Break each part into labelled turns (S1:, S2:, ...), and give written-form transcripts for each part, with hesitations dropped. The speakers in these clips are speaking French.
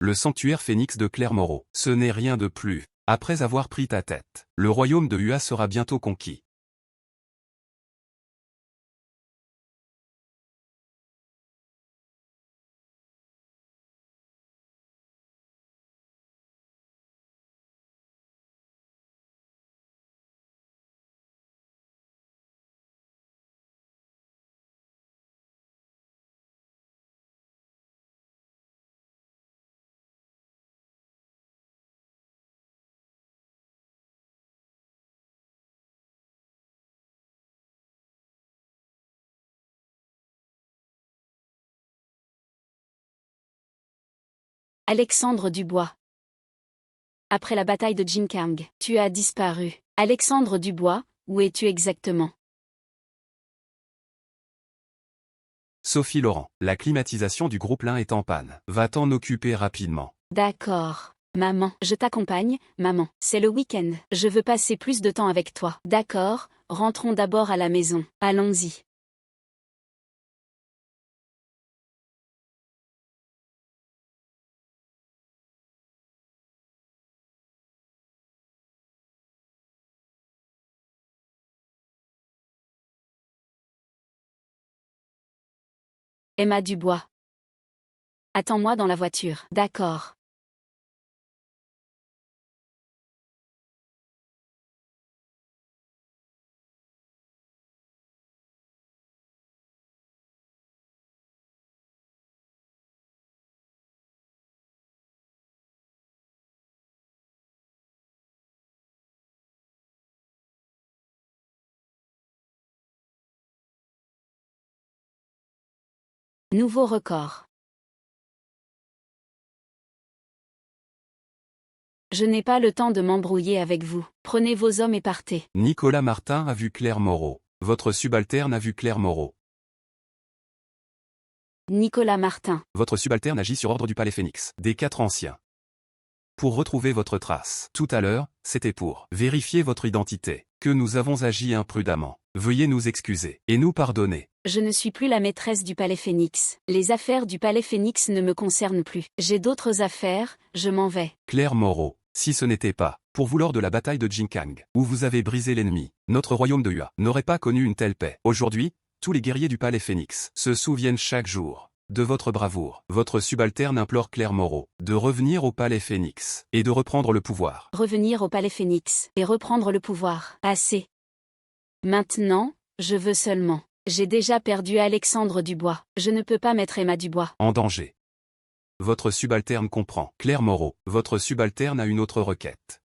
S1: le sanctuaire phénix de Claire Moreau. Ce n'est rien de plus. Après avoir pris ta tête, le royaume de Ua sera bientôt conquis.
S2: Alexandre Dubois. Après la bataille de Jinkang, tu as disparu. Alexandre Dubois, où es-tu exactement?
S1: Sophie Laurent, la climatisation du groupe Lin est en panne. Va t'en occuper rapidement.
S2: D'accord. Maman, je t'accompagne, maman. C'est le week-end. Je veux passer plus de temps avec toi. D'accord, rentrons d'abord à la maison. Allons-y. Emma Dubois. Attends-moi dans la voiture. D'accord. Nouveau record. Je n'ai pas le temps de m'embrouiller avec vous. Prenez vos hommes et partez.
S1: Nicolas Martin a vu Claire Moreau. Votre subalterne a vu Claire Moreau.
S2: Nicolas Martin.
S1: Votre subalterne agit sur ordre du palais Phénix, des 4 anciens. Pour retrouver votre trace. Tout à l'heure, c'était pour vérifier votre identité, que nous avons agi imprudemment. Veuillez nous excuser et nous pardonner.
S2: Je ne suis plus la maîtresse du palais Phénix. Les affaires du palais Phénix ne me concernent plus. J'ai d'autres affaires, je m'en vais.
S1: Claire Moreau, si ce n'était pas pour vous lors de la bataille de Jinkang, où vous avez brisé l'ennemi, notre royaume de Ua n'aurait pas connu une telle paix. Aujourd'hui, tous les guerriers du palais Phénix se souviennent chaque jour de votre bravoure. Votre subalterne implore Claire Moreau de revenir au palais Phénix et de reprendre le pouvoir.
S2: Revenir au palais Phénix et reprendre le pouvoir. Assez. Maintenant, je veux seulement. J'ai déjà perdu Alexandre Dubois. Je ne peux pas mettre Emma Dubois
S1: en danger. Votre subalterne comprend. Claire Moreau, votre subalterne a une autre requête.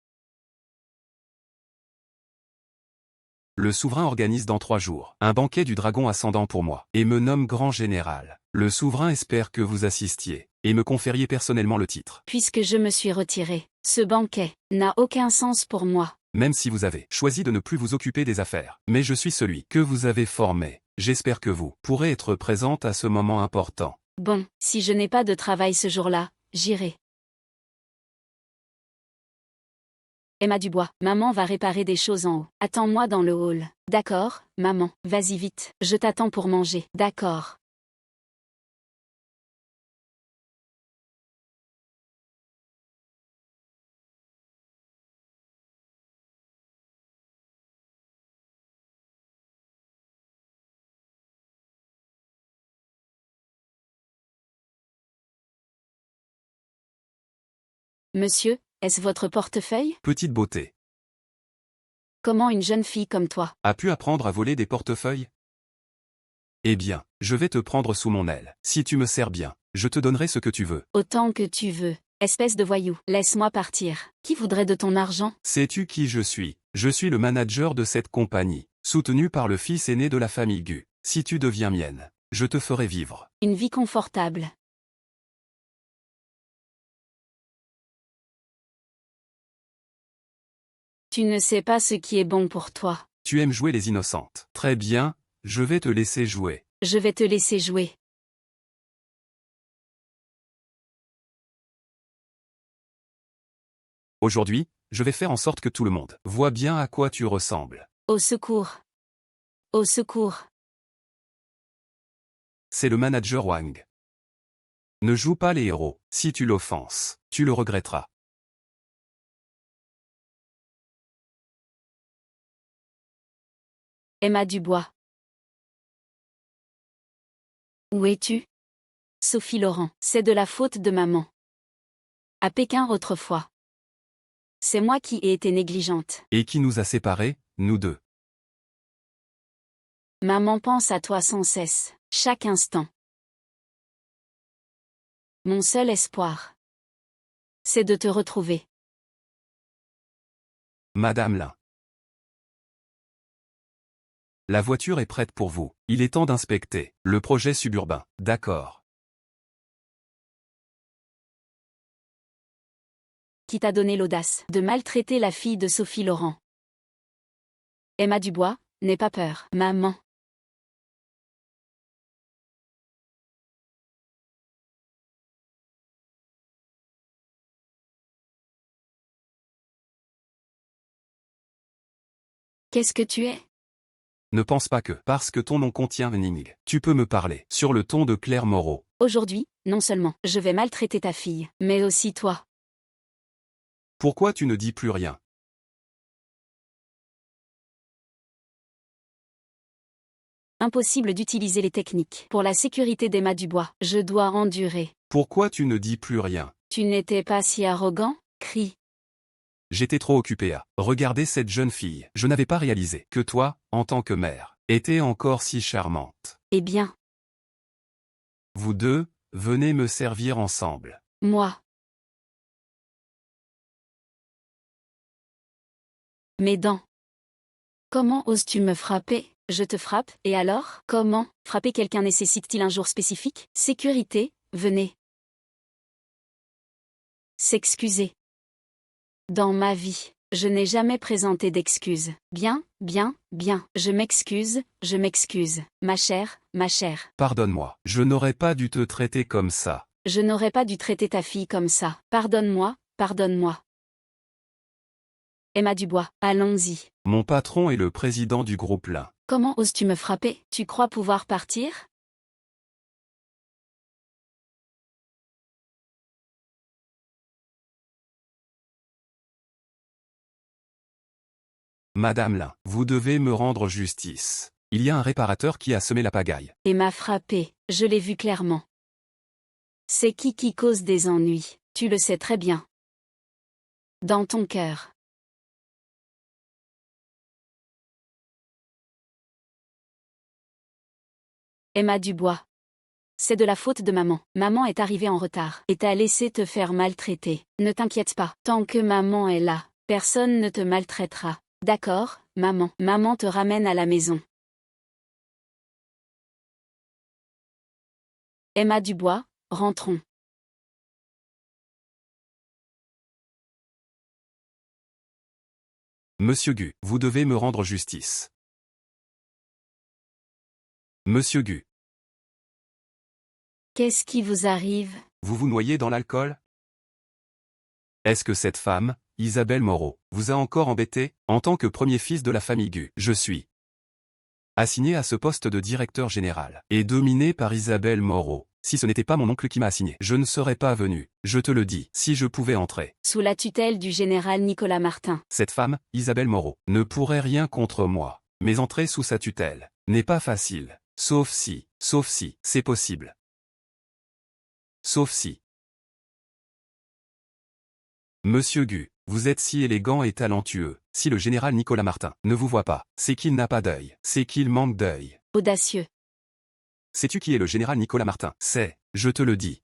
S1: Le souverain organise dans 3 jours un banquet du dragon ascendant pour moi et me nomme grand général. Le souverain espère que vous assistiez et me confériez personnellement le titre.
S2: Puisque je me suis retiré, ce banquet n'a aucun sens pour moi.
S1: Même si vous avez choisi de ne plus vous occuper des affaires. Mais je suis celui que vous avez formé. J'espère que vous pourrez être présente à ce moment important.
S2: Bon, si je n'ai pas de travail ce jour-là, j'irai. Emma Dubois, maman va réparer des choses en haut. Attends-moi dans le hall. D'accord, maman, vas-y vite. Je t'attends pour manger. D'accord. Monsieur, est-ce votre portefeuille?
S1: Petite beauté.
S2: Comment une jeune fille comme toi
S1: a pu apprendre à voler des portefeuilles? Eh bien, je vais te prendre sous mon aile. Si tu me sers bien, je te donnerai ce que tu veux.
S2: Autant que tu veux. Espèce de voyou, laisse-moi partir. Qui voudrait de ton argent?
S1: Sais-tu qui je suis? Je suis le manager de cette compagnie, soutenu par le fils aîné de la famille Gu. Si tu deviens mienne, je te ferai vivre
S2: une vie confortable. Tu ne sais pas ce qui est bon pour toi.
S1: Tu aimes jouer les innocentes. Très bien, je vais te laisser jouer.
S2: Je vais te laisser jouer.
S1: Aujourd'hui, je vais faire en sorte que tout le monde voit bien à quoi tu ressembles.
S2: Au secours. Au secours.
S1: C'est le manager Wang. Ne joue pas les héros. Si tu l'offenses, tu le regretteras.
S2: Emma Dubois. Où es-tu? Sophie Laurent. C'est de la faute de maman. À Pékin autrefois. C'est moi qui ai été négligente.
S1: Et qui nous a séparés, nous deux?
S2: Maman pense à toi sans cesse, chaque instant. Mon seul espoir, c'est de te retrouver.
S1: Madame Lin. La voiture est prête pour vous. Il est temps d'inspecter le projet suburbain. D'accord.
S2: Qui t'a donné l'audace de maltraiter la fille de Sophie Laurent? Emma Dubois, n'aie pas peur, maman. Qu'est-ce que tu es?
S1: Ne pense pas que, parce que ton nom contient Ning, tu peux me parler sur le ton de Claire Moreau.
S2: Aujourd'hui, non seulement je vais maltraiter ta fille, mais aussi toi.
S1: Pourquoi tu ne dis plus rien?
S2: Impossible d'utiliser les techniques pour la sécurité d'Emma Dubois. Je dois endurer.
S1: Pourquoi tu ne dis plus rien?
S2: Tu n'étais pas si arrogant, crie.
S1: J'étais trop occupé à regarder cette jeune fille. Je n'avais pas réalisé que toi, en tant que mère, étais encore si charmante.
S2: Eh bien,
S1: Vous deux, venez me servir ensemble.
S2: moi. Mes dents. Comment oses-tu me frapper? Je te frappe, et alors? Comment? Frapper quelqu'un nécessite-t-il un jour spécifique? Sécurité, venez. S'excuser. Dans ma vie, je n'ai jamais présenté d'excuses. Bien, bien, bien. Je m'excuse, ma chère, ma chère.
S1: Pardonne-moi, je n'aurais pas dû te traiter comme ça.
S2: Je n'aurais pas dû traiter ta fille comme ça. Pardonne-moi, pardonne-moi. Emma Dubois, allons-y.
S1: Mon patron est le président du groupe Lin.
S2: Comment oses-tu me frapper? Tu crois pouvoir partir?
S1: Madame Lin, vous devez me rendre justice. Il y a un réparateur qui a semé la pagaille.
S2: Et m'a frappé, je l'ai vu clairement. C'est qui cause des ennuis, tu le sais très bien. Dans ton cœur. Emma Dubois. C'est de la faute de maman. Maman est arrivée en retard et t'a laissé te faire maltraiter. Ne t'inquiète pas, tant que maman est là, personne ne te maltraitera. D'accord, maman. Maman te ramène à la maison. Emma Dubois, rentrons.
S1: Monsieur Gu, vous devez me rendre justice. Monsieur Gu,
S2: Qu'est-ce qui vous arrive?
S1: vous vous noyez dans l'alcool? Est-ce que cette femme, Isabelle Moreau, vous a encore embêté? En tant que premier fils de la famille Gu, je suis assigné à ce poste de directeur général, et dominé par Isabelle Moreau. Si ce n'était pas mon oncle qui m'a assigné, je ne serais pas venu, je te le dis, si je pouvais entrer.
S2: Sous la tutelle du général Nicolas Martin.
S1: Cette femme, Isabelle Moreau, ne pourrait rien contre moi, mais entrer sous sa tutelle n'est pas facile, sauf si, c'est possible. Sauf si. Monsieur Gu, vous êtes si élégant et talentueux, si le général Nicolas Martin ne vous voit pas, c'est qu'il n'a pas d'œil, c'est qu'il manque d'œil.
S2: Audacieux.
S1: Sais-tu qui est le général Nicolas Martin? C'est, je te le dis.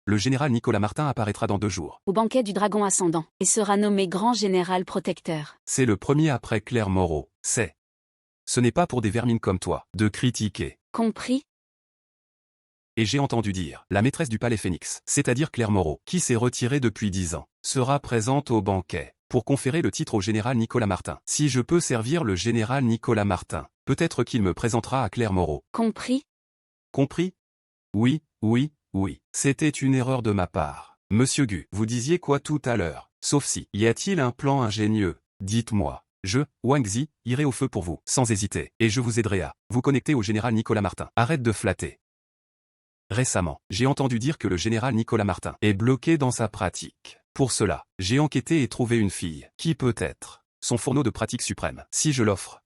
S1: Le général Nicolas Martin apparaîtra dans 2 jours.
S2: Au banquet du dragon ascendant, et sera nommé grand général protecteur.
S1: C'est le premier après Claire Moreau, c'est. Ce n'est pas pour des vermines comme toi, de critiquer.
S2: Compris?
S1: Et j'ai entendu dire, la maîtresse du palais Phénix, c'est-à-dire Claire Moreau, qui s'est retirée depuis 10 ans, sera présente au banquet, pour conférer le titre au général Nicolas Martin. Si je peux servir le général Nicolas Martin, peut-être qu'il me présentera à Claire Moreau.
S2: Compris?
S1: Compris? Oui. C'était une erreur de ma part. Monsieur Gu, vous disiez quoi tout à l'heure? Sauf si, y a-t-il un plan ingénieux? Dites-moi. Je, Wang Zi, irai au feu pour vous, sans hésiter, et je vous aiderai à vous connecter au général Nicolas Martin. Arrête de flatter. Récemment, j'ai entendu dire que le général Nicolas Martin est bloqué dans sa pratique. Pour cela, j'ai enquêté et trouvé une fille, qui peut être son fourneau de pratique suprême. Si je l'offre,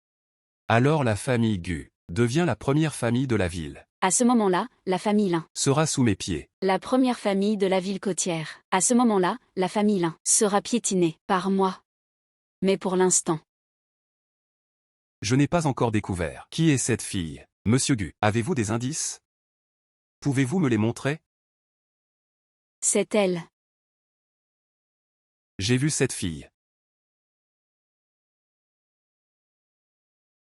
S1: alors la famille Gu devient la première famille de la ville.
S2: À ce moment-là, la famille Lin
S1: Sera sous mes pieds.
S2: la première famille de la ville côtière. À ce moment-là, la famille Lin sera piétinée par moi. Mais pour l'instant,
S1: Je n'ai pas encore découvert. Qui est cette fille? Monsieur Gu, avez-vous des indices? Pouvez-vous me les montrer?
S2: c'est elle.
S1: J'ai vu cette fille.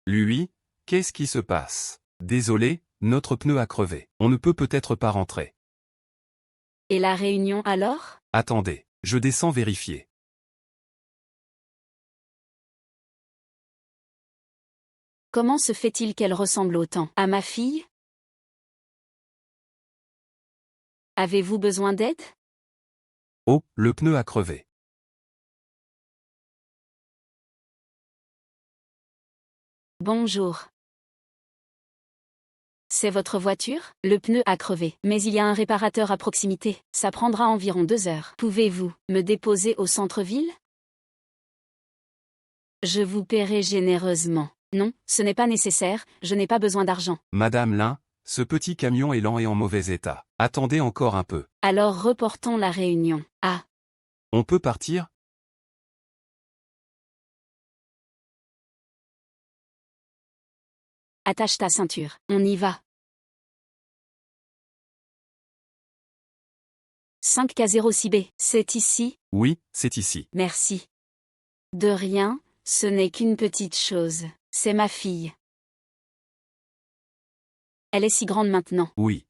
S1: Lui, qu'est-ce qui se passe? Désolé, notre pneu a crevé. On ne peut peut-être pas rentrer.
S2: Et la réunion alors?
S1: Attendez, je descends vérifier.
S2: Comment se fait-il qu'elle ressemble autant à ma fille? Avez-vous besoin d'aide?
S1: Oh, le pneu a crevé.
S2: Bonjour. C'est votre voiture? Le pneu a crevé, mais il y a un réparateur à proximité. Ça prendra environ 2 heures. Pouvez-vous me déposer au centre-ville? Je vous paierai généreusement. Non, ce n'est pas nécessaire, je n'ai pas besoin d'argent.
S1: Madame Lin, ce petit camion est lent et en mauvais état. Attendez encore un peu.
S2: Alors reportons la réunion. Ah,
S1: On peut partir?
S2: attache ta ceinture. On y va. 5K06B, c'est ici?
S1: Oui, c'est ici.
S2: Merci. De rien, ce n'est qu'une petite chose. C'est ma fille. Elle est si grande maintenant.
S1: Oui.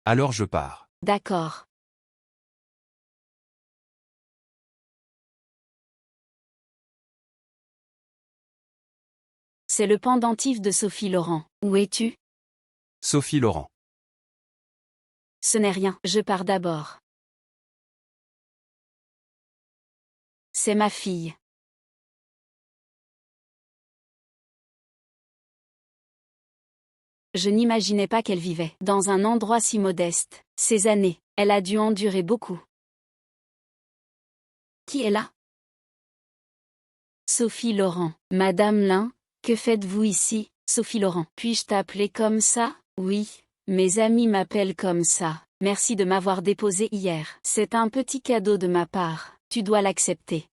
S1: Alors je pars.
S2: D'accord. C'est le pendentif de Sophie Laurent. Où es-tu?
S1: Sophie Laurent.
S2: Ce n'est rien, je pars d'abord. C'est ma fille. Je n'imaginais pas qu'elle vivait dans un endroit si modeste. Ces années, elle a dû endurer beaucoup. Qui est là? Sophie Laurent. Madame Lin, que faites-vous ici? Sophie Laurent. Puis-je t'appeler comme ça? Oui, mes amis m'appellent comme ça. Merci de m'avoir déposé hier. C'est un petit cadeau de ma part. Tu dois l'accepter.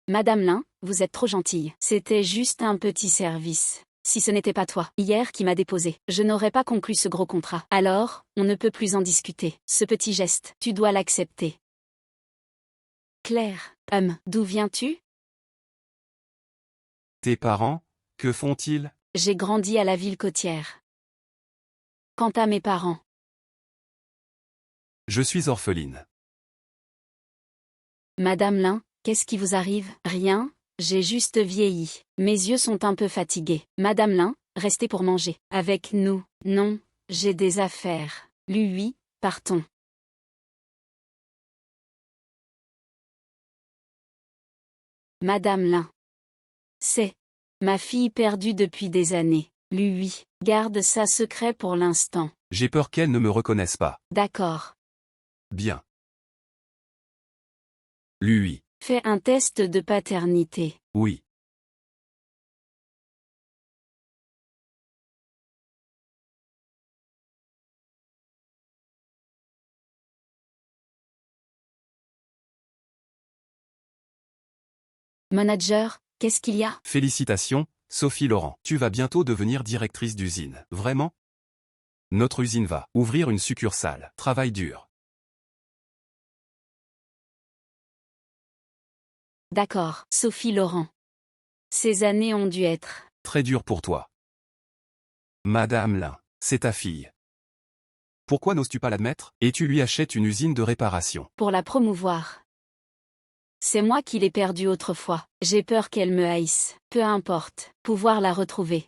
S2: Madame Lin, vous êtes trop gentille. C'était juste un petit service. Si ce n'était pas toi, hier, qui m'a déposé, je n'aurais pas conclu ce gros contrat. Alors, on ne peut plus en discuter. Ce petit geste, tu dois l'accepter. Claire, d'où viens-tu?
S1: Tes parents, que font-ils?
S2: J'ai grandi à la ville côtière. Quant à mes parents,
S1: Je suis orpheline.
S2: Madame Lin, qu'est-ce qui vous arrive? Rien, j'ai juste vieilli. Mes yeux sont un peu fatigués. Madame Lin, restez pour manger. Avec nous. Non, j'ai des affaires. Lui, partons. Madame Lin. C'est ma fille perdue depuis des années. Lui, garde ça secret pour l'instant.
S1: J'ai peur qu'elle ne me reconnaisse pas.
S2: D'accord.
S1: Bien. Lui.
S2: Fais un test de paternité.
S1: Oui.
S2: Manager, qu'est-ce qu'il y a?
S1: Félicitations, Sophie Laurent. Tu vas bientôt devenir directrice d'usine. Vraiment? Notre usine va ouvrir une succursale. Travail dur.
S2: D'accord, Sophie Laurent. Ces années ont dû être
S1: Très dur pour toi. Madame Lin, c'est ta fille. Pourquoi n'oses-tu pas l'admettre? Et tu lui achètes une usine de réparation.
S2: pour la promouvoir. C'est moi qui l'ai perdue autrefois. J'ai peur qu'elle me haïsse. Peu importe, pouvoir la retrouver.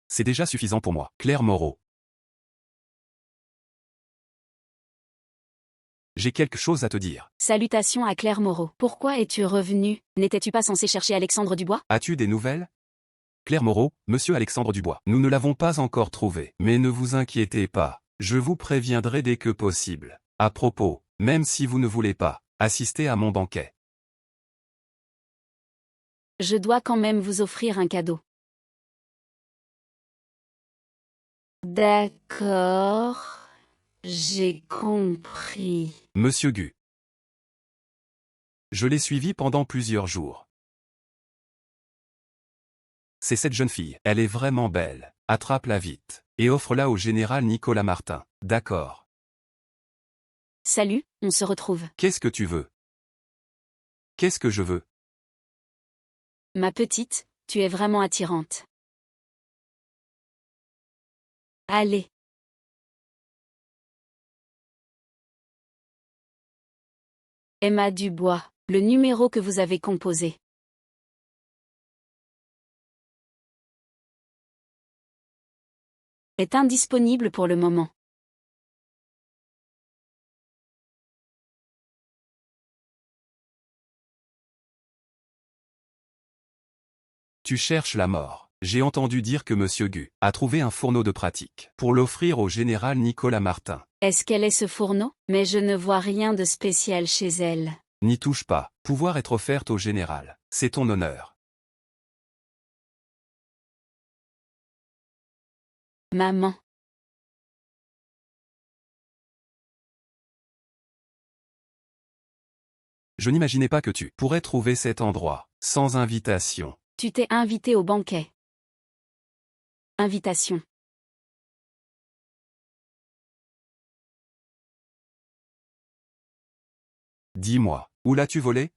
S1: C'est déjà suffisant pour moi. Claire Moreau. J'ai quelque chose à te dire.
S2: Salutations à Claire Moreau. Pourquoi es-tu revenu? N'étais-tu pas censé chercher Alexandre Dubois?
S1: As-tu des nouvelles? Claire Moreau, monsieur Alexandre Dubois. Nous ne l'avons pas encore trouvé. Mais ne vous inquiétez pas. Je vous préviendrai dès que possible. À propos, même si vous ne voulez pas, assister à mon banquet.
S2: Je dois quand même vous offrir un cadeau. D'accord. J'ai compris.
S1: Monsieur Gu. Je l'ai suivi pendant plusieurs jours. C'est cette jeune fille. Elle est vraiment belle. Attrape-la vite. Et offre-la au général Nicolas Martin. D'accord.
S2: Salut, on se retrouve.
S1: Qu'est-ce que tu veux? Qu'est-ce que je veux?
S2: Ma petite, tu es vraiment attirante. Allez. Emma Dubois, le numéro que vous avez composé. Est indisponible pour le moment.
S1: Tu cherches la mort. J'ai entendu dire que monsieur Gu a trouvé un fourneau de pratique pour l'offrir au général Nicolas Martin.
S2: Est-ce qu'elle est ce fourneau? Mais je ne vois rien de spécial chez elle.
S1: N'y touche pas. Pouvoir être offerte au général. C'est ton honneur.
S2: Maman.
S1: Je n'imaginais pas que tu pourrais trouver cet endroit sans invitation.
S2: Tu t'es invité au banquet. Invitation.
S1: Dis-moi, où l'as-tu volé?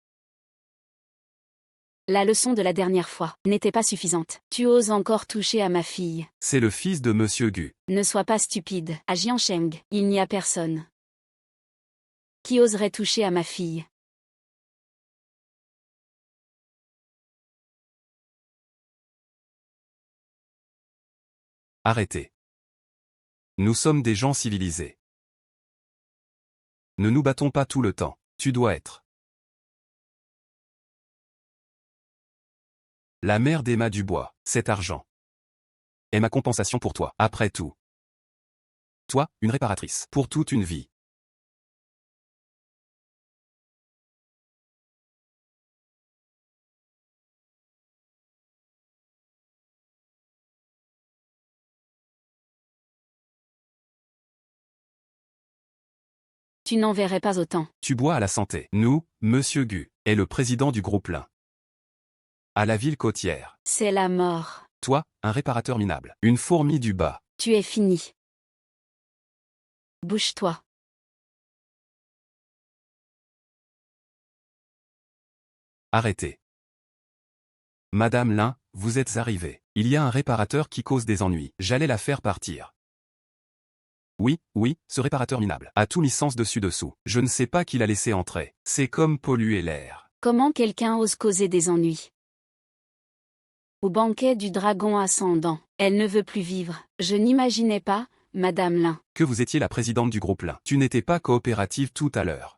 S2: La leçon de la dernière fois n'était pas suffisante. Tu oses encore toucher à ma fille.
S1: C'est le fils de monsieur Gu.
S2: Ne sois pas stupide. À Jiancheng, il n'y a personne. Qui oserait toucher à ma fille?
S1: Arrêtez. Nous sommes des gens civilisés. Ne nous battons pas tout le temps. Tu dois être la mère d'Emma Dubois. Cet argent est ma compensation pour toi. Après tout. Toi, une réparatrice. Pour toute une vie.
S2: Tu n'en verrais pas autant.
S1: Tu bois à la santé. Nous, monsieur Gu, est le président du groupe Lin. À la ville côtière.
S2: C'est la mort.
S1: Toi, un réparateur minable. Une fourmi du bas.
S2: Tu es fini. Bouge-toi.
S1: Arrêtez. Madame Lin, vous êtes arrivée. Il y a un réparateur qui cause des ennuis. J'allais la faire partir. Oui, oui, ce réparateur minable a tout mis sens dessus-dessous. Je ne sais pas qui l'a laissé entrer. C'est comme polluer l'air.
S2: Comment quelqu'un ose causer des ennuis? Au banquet du dragon ascendant, elle ne veut plus vivre. Je n'imaginais pas, Madame Lin.
S1: Que vous étiez la présidente du groupe Lin. Tu n'étais pas coopérative tout à l'heure.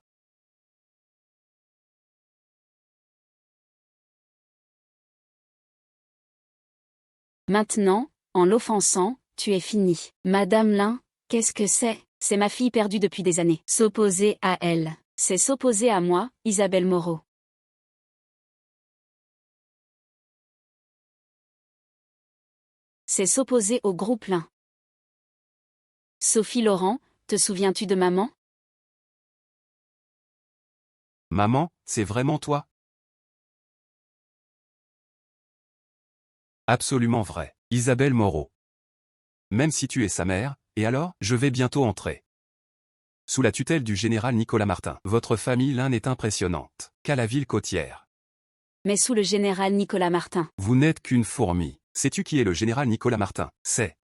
S2: Maintenant, en l'offensant, tu es fini. Madame Lin, qu'est-ce que c'est? C'est ma fille perdue depuis des années. S'opposer à elle, c'est s'opposer à moi, Isabelle Moreau. C'est s'opposer au groupe Lin. Sophie Laurent, te souviens-tu de maman?
S1: Maman, c'est vraiment toi? Absolument vrai. Isabelle Moreau. Même si tu es sa mère, et alors, je vais bientôt entrer. Sous la tutelle du général Nicolas Martin. Votre famille Lin est impressionnante. Qu'à la ville côtière.
S2: Mais sous le général Nicolas Martin.
S1: Vous n'êtes qu'une fourmi. Sais-tu qui est le général Nicolas Martin? C'est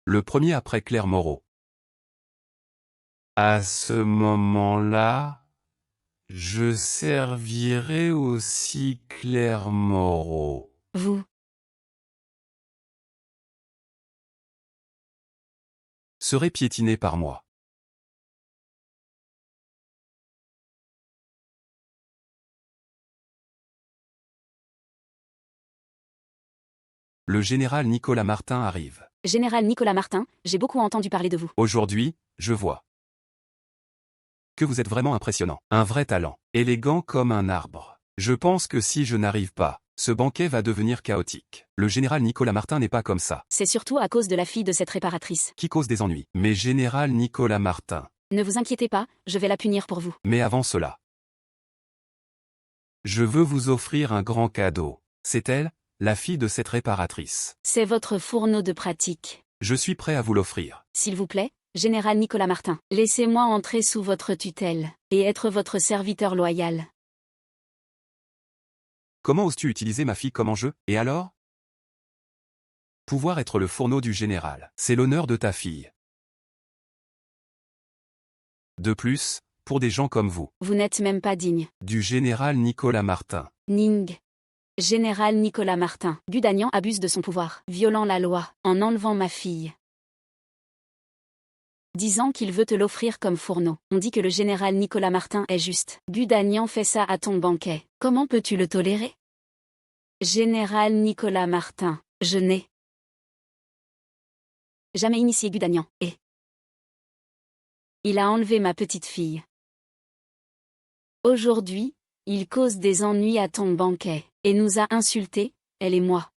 S1: le premier après Claire Moreau. À ce moment-là, je servirai aussi Claire Moreau.
S2: Vous.
S1: Serez piétiné par moi. Le général Nicolas Martin arrive.
S2: Général Nicolas Martin, j'ai beaucoup entendu parler de vous.
S1: Aujourd'hui, je vois que vous êtes vraiment impressionnant. Un vrai talent. Élégant comme un arbre. Je pense que si je n'arrive pas, ce banquet va devenir chaotique. Le général Nicolas Martin n'est pas comme ça.
S2: C'est surtout à cause de la fille de cette réparatrice.
S1: Qui cause des ennuis. Mais général Nicolas Martin.
S2: Ne vous inquiétez pas, je vais la punir pour vous.
S1: Mais avant cela, je veux vous offrir un grand cadeau. C'est elle, la fille de cette réparatrice.
S2: C'est votre fourneau de pratique.
S1: Je suis prêt à vous l'offrir.
S2: S'il vous plaît, Général Nicolas Martin, laissez-moi entrer sous votre tutelle et être votre serviteur loyal.
S1: Comment oses-tu utiliser ma fille comme enjeu, et alors? Pouvoir être le fourneau du général, c'est l'honneur de ta fille. De plus, pour des gens comme vous.
S2: Vous n'êtes même pas digne.
S1: Du général Nicolas Martin.
S2: Ning. Général Nicolas Martin. Gudagnan abuse de son pouvoir, violant la loi, en enlevant ma fille. Disant qu'il veut te l'offrir comme fourneau. On dit que le général Nicolas Martin est juste. Gudagnan fait ça à ton banquet. Comment peux-tu le tolérer? Général Nicolas Martin, je n'ai jamais initié Gudagnan, et il a enlevé ma petite fille. Aujourd'hui, il cause des ennuis à ton banquet, et nous a insultés, elle et moi.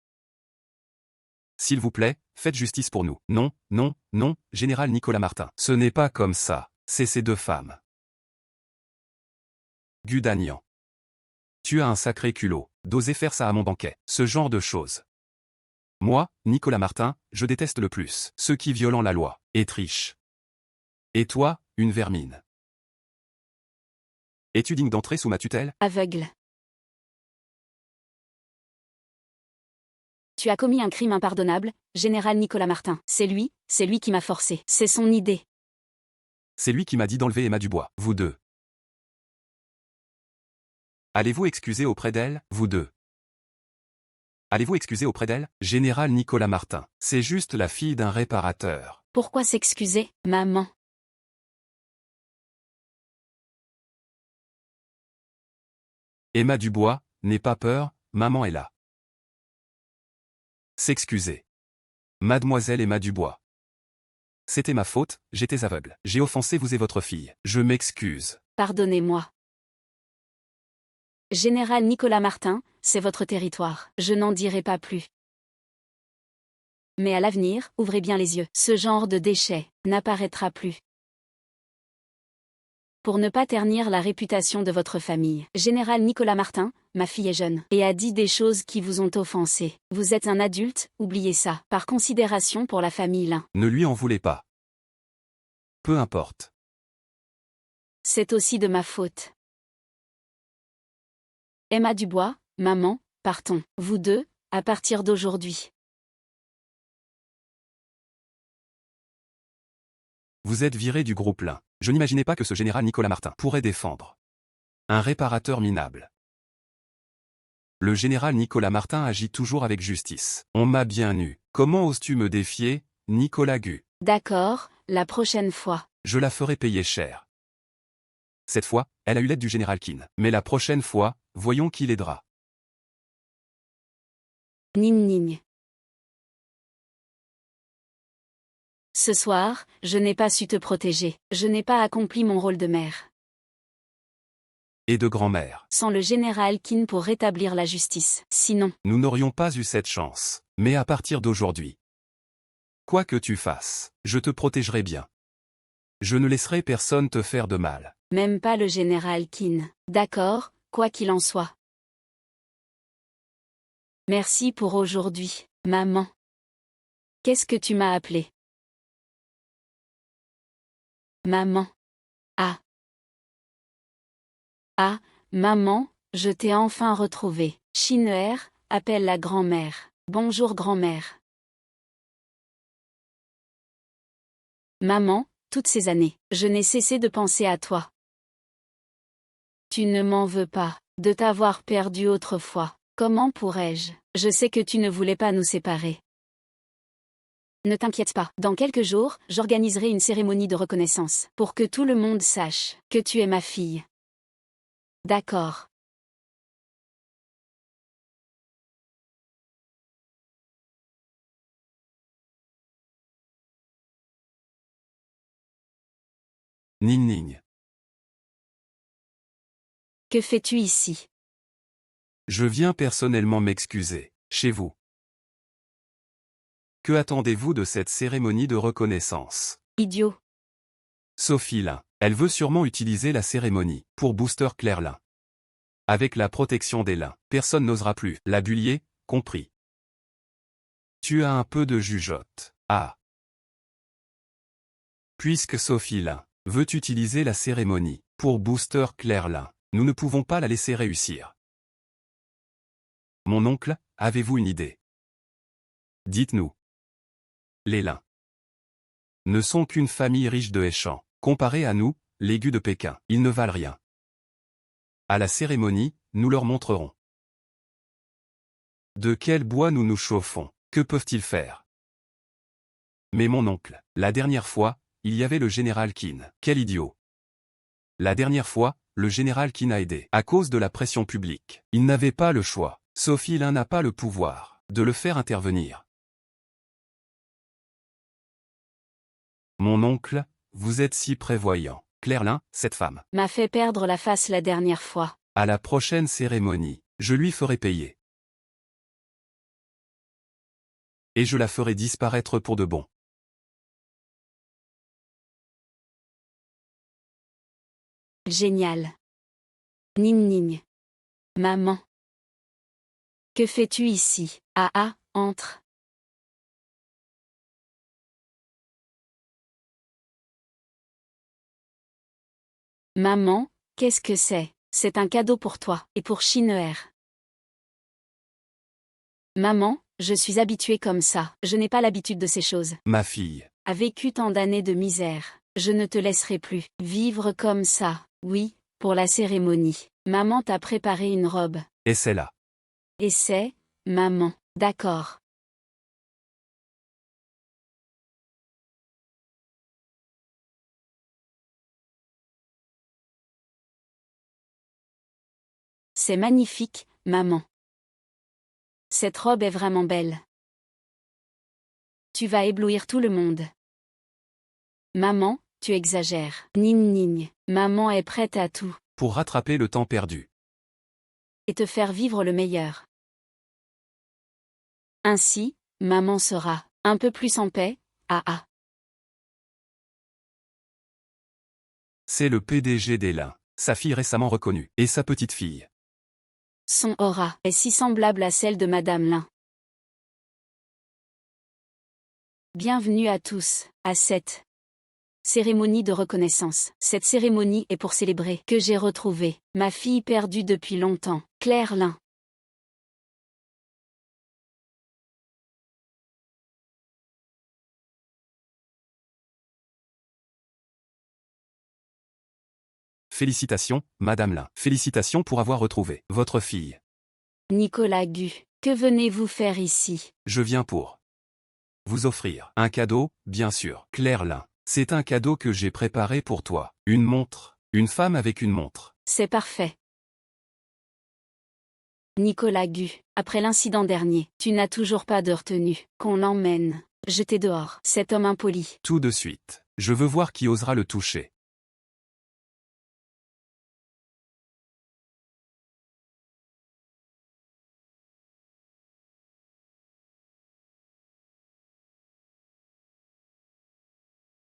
S1: S'il vous plaît, faites justice pour nous. Non, non, non, général Nicolas Martin. Ce n'est pas comme ça, c'est ces deux femmes. Gudagnan. Tu as un sacré culot, d'oser faire ça à mon banquet, ce genre de choses. Moi, Nicolas Martin, je déteste le plus ceux qui violent la loi, et trichent. Et toi, une vermine. Es-tu digne d'entrer sous ma tutelle?
S2: Aveugle. Tu as commis un crime impardonnable, général Nicolas Martin. C'est lui qui m'a forcé. C'est son idée.
S1: C'est lui qui m'a dit d'enlever Emma Dubois, vous deux. Allez-vous excuser auprès d'elle, vous deux? Allez-vous excuser auprès d'elle, général Nicolas Martin? C'est juste la fille d'un réparateur.
S2: Pourquoi s'excuser, maman?
S1: Emma Dubois, n'aie pas peur, maman est là. S'excuser. Mademoiselle Emma Dubois. C'était ma faute, j'étais aveugle. J'ai offensé vous et votre fille. Je m'excuse.
S2: Pardonnez-moi. Général Nicolas Martin, c'est votre territoire. Je n'en dirai pas plus. Mais à l'avenir, ouvrez bien les yeux. Ce genre de déchet n'apparaîtra plus. Pour ne pas ternir la réputation de votre famille. Général Nicolas Martin, ma fille est jeune, et a dit des choses qui vous ont offensé. Vous êtes un adulte, oubliez ça. Par considération pour la famille l'un.
S1: Ne lui en voulez pas. Peu importe.
S2: C'est aussi de ma faute. Emma Dubois, maman, partons. Vous deux, à partir d'aujourd'hui.
S1: Vous êtes viré du groupe l'un. Je n'imaginais pas que ce général Nicolas Martin pourrait défendre un réparateur minable. Le général Nicolas Martin agit toujours avec justice. On m'a bien eu. Comment oses-tu me défier, Nicolas Gu?
S2: D'accord, la prochaine fois.
S1: Je la ferai payer cher. Cette fois, elle a eu l'aide du général Keane. Mais la prochaine fois, voyons qui l'aidera.
S2: Ning ning. Ce soir, je n'ai pas su te protéger. Je n'ai pas accompli mon rôle de mère.
S1: Et de grand-mère.
S2: Sans le général Keane pour rétablir la justice. Sinon,
S1: Nous n'aurions pas eu cette chance. Mais à partir d'aujourd'hui, quoi que tu fasses, je te protégerai bien. Je ne laisserai personne te faire de mal.
S2: même pas le général Keane. D'accord, quoi qu'il en soit. Merci pour aujourd'hui, maman. Qu'est-ce que tu m'as appelé? Maman. Ah. Ah, maman, je t'ai enfin retrouvée. Schinner, appelle la grand-mère. Bonjour grand-mère. Maman, toutes ces années, je n'ai cessé de penser à toi. Tu ne m'en veux pas, de t'avoir perdu autrefois. Comment pourrais-je? Je sais que tu ne voulais pas nous séparer. Ne t'inquiète pas, dans quelques jours, j'organiserai une cérémonie de reconnaissance, pour que tout le monde sache que tu es ma fille. D'accord.
S1: Ning Ning.
S2: Que fais-tu ici?
S1: Je viens personnellement m'excuser, chez vous. Que attendez-vous de cette cérémonie de reconnaissance?
S2: Idiot.
S1: Sophie Lin. Elle veut sûrement utiliser la cérémonie pour booster Claire Lin. Avec la protection des Lin, personne n'osera plus la bullier, compris. Tu as un peu de jugeote. Ah. Puisque Sophie Lin veut utiliser la cérémonie pour booster Claire Lin, nous ne pouvons pas la laisser réussir. Mon oncle, avez-vous une idée? Dites-nous. Les Lin ne sont qu'une famille riche de Heichan. Comparés à nous, les Gu de Pékin, ils ne valent rien. À la cérémonie, nous leur montrerons. De quel bois nous nous chauffons, que peuvent-ils faire? Mais mon oncle, la dernière fois, il y avait le général Qin. Quel idiot! La dernière fois, le général Qin a aidé, à cause de la pression publique. Il n'avait pas le choix. Sophie Lin n'a pas le pouvoir de le faire intervenir. Mon oncle, vous êtes si prévoyant. Claire Lin, cette femme,
S2: M'a fait perdre la face la dernière fois.
S1: à la prochaine cérémonie, je lui ferai payer. Et je la ferai disparaître pour de bon.
S2: Génial. Ning Ning. Maman. Que fais-tu ici? Ah ah, entre. Maman, qu'est-ce que c'est? C'est un cadeau pour toi, et pour Shinner. Maman, je suis habituée comme ça, je n'ai pas l'habitude de ces choses.
S1: Ma fille,
S2: A vécu tant d'années de misère, je ne te laisserai plus vivre comme ça. Oui, pour la cérémonie. Maman t'a préparé une robe.
S1: et c'est là.
S2: Et c'est, maman, d'accord. C'est magnifique, maman. Cette robe est vraiment belle. Tu vas éblouir tout le monde. Maman, tu exagères. Ning Ning, maman est prête à tout.
S1: Pour rattraper le temps perdu.
S2: Et te faire vivre le meilleur. Ainsi, maman sera un peu plus en paix. Ah ah.
S1: C'est le PDG des Lin, sa fille récemment reconnue, et sa petite fille.
S2: Son aura est si semblable à celle de Madame Lin. Bienvenue à tous, à cette cérémonie de reconnaissance. Cette cérémonie est pour célébrer que j'ai retrouvé ma fille perdue depuis longtemps, Claire Lin.
S1: Félicitations, Madame Lin. Félicitations pour avoir retrouvé votre fille.
S2: Nicolas Gu, que venez-vous faire ici?
S1: Je viens pour vous offrir un cadeau, bien sûr. Claire Lin, c'est un cadeau que j'ai préparé pour toi. Une montre. Une femme avec une montre.
S2: C'est parfait. Nicolas Gu, après l'incident dernier, tu n'as toujours pas de retenue. Qu'on l'emmène. Jeté dehors. Cet homme impoli.
S1: Tout de suite. Je veux voir qui osera le toucher.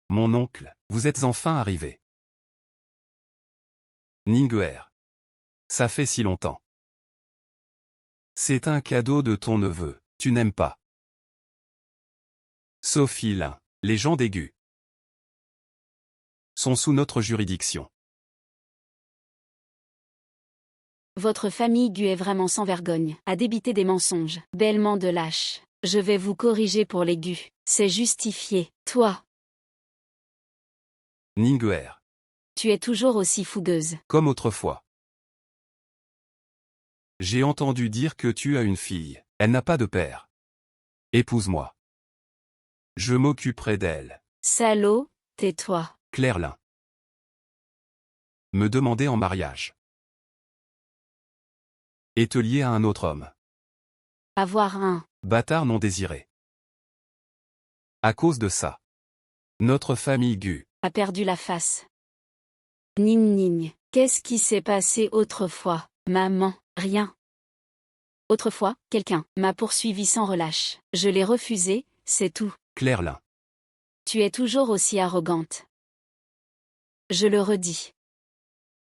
S1: Mon oncle, vous êtes enfin arrivé. Ningguer. Ça fait si longtemps. C'est un cadeau de ton neveu, tu n'aimes pas. Sophie Lin, les gens d'Aigu sont sous notre juridiction.
S2: Votre famille Gu est vraiment sans vergogne, à débiter des mensonges, bellement de lâche. Je vais vous corriger pour les Gu, c'est justifié. Toi,
S1: Ningguer,
S2: tu es toujours aussi fougueuse.
S1: comme autrefois. J'ai entendu dire que tu as une fille, elle n'a pas de père. Épouse-moi. Je m'occuperai d'elle.
S2: Salaud, tais-toi.
S1: Claire Lin. Me demander en mariage. Et te lier à un autre homme.
S2: Avoir un.
S1: Bâtard non désiré. À cause de ça. Notre famille Gu
S2: A perdu la face. Ning. Qu'est-ce qui s'est passé autrefois, maman? Rien. Autrefois, quelqu'un m'a poursuivi sans relâche. Je l'ai refusé, c'est tout.
S1: Claire Lin.
S2: Tu es toujours aussi arrogante. Je le redis.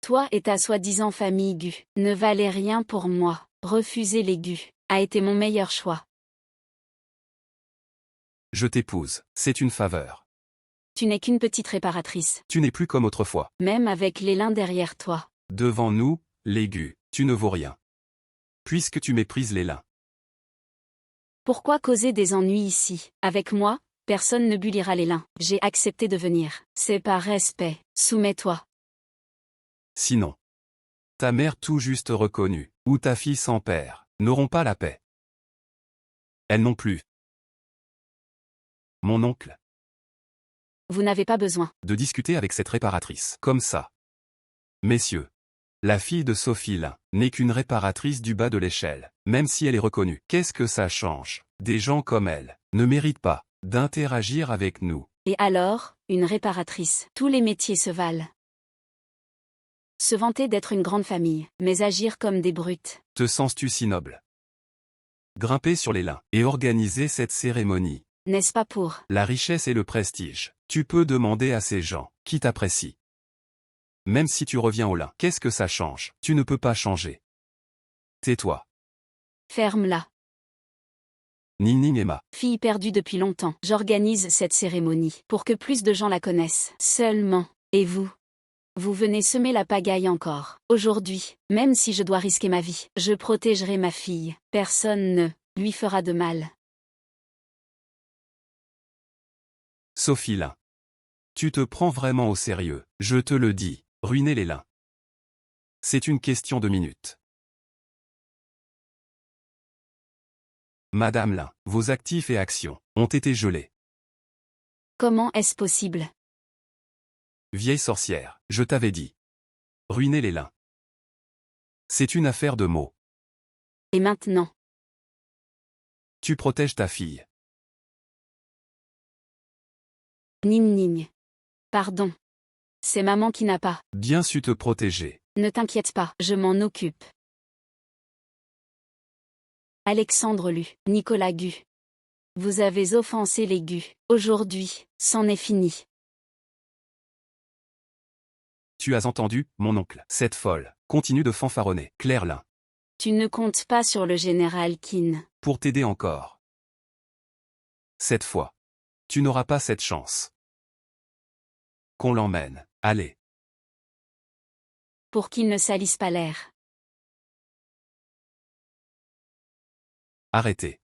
S2: Toi et ta soi-disant famille Gu ne valez rien pour moi. Refuser les Gu a été mon meilleur choix.
S1: Je t'épouse, c'est une faveur.
S2: Tu n'es qu'une petite réparatrice.
S1: Tu n'es plus comme autrefois.
S2: Même avec les lins derrière toi.
S1: Devant nous, les Gu, tu ne vaux rien. Puisque tu méprises les Lin.
S2: Pourquoi causer des ennuis ici? Avec moi, personne ne bulira les lins. J'ai accepté de venir. C'est par respect. Soumets-toi.
S1: Sinon, ta mère tout juste reconnue, ou ta fille sans père, n'auront pas la paix. Elles non plus. Mon oncle.
S2: Vous n'avez pas besoin
S1: de discuter avec cette réparatrice. Comme ça. Messieurs. La fille de Sophie Lin n'est qu'une réparatrice du bas de l'échelle, même si elle est reconnue. Qu'est-ce que ça change? Des gens comme elle ne méritent pas d'interagir avec nous.
S2: Et alors, une réparatrice. Tous les métiers se valent. Se vanter d'être une grande famille, mais agir comme des brutes.
S1: Te sens-tu si noble? Grimper sur les lins et organiser cette cérémonie.
S2: N'est-ce pas pour
S1: la richesse et le prestige? Tu peux demander à ces gens qui t'apprécient. Même si tu reviens au lin, qu'est-ce que ça change? Tu ne peux pas changer. Tais-toi.
S2: Ferme-la.
S1: Ning et ma
S2: fille perdue depuis longtemps. J'organise cette cérémonie pour que plus de gens la connaissent. Seulement. Et vous? Vous venez semer la pagaille encore. Aujourd'hui, même si je dois risquer ma vie, je protégerai ma fille. Personne ne lui fera de mal.
S1: Sophie Lin. Tu te prends vraiment au sérieux, je te le dis, ruiner les lins. C'est une question de minutes. Madame Lin, vos actifs et actions ont été gelés.
S2: Comment est-ce possible?
S1: Vieille sorcière, je t'avais dit. Ruiner les lins. C'est une affaire de mots.
S2: Et maintenant?
S1: Tu protèges ta fille.
S2: Ning. Pardon. C'est maman qui n'a pas.
S1: Bien su te protéger.
S2: Ne t'inquiète pas, je m'en occupe. Alexandre Lu, Nicolas Gu. Vous avez offensé les Gu. Aujourd'hui, c'en est fini.
S1: Tu as entendu, mon oncle? Cette folle continue de fanfaronner. Claire Lin.
S2: Tu ne comptes pas sur le général Qin.
S1: Pour t'aider encore. Cette fois. Tu n'auras pas cette chance. Qu'on l'emmène. Allez.
S2: Pour qu'il ne salisse pas l'air.
S1: Arrêtez.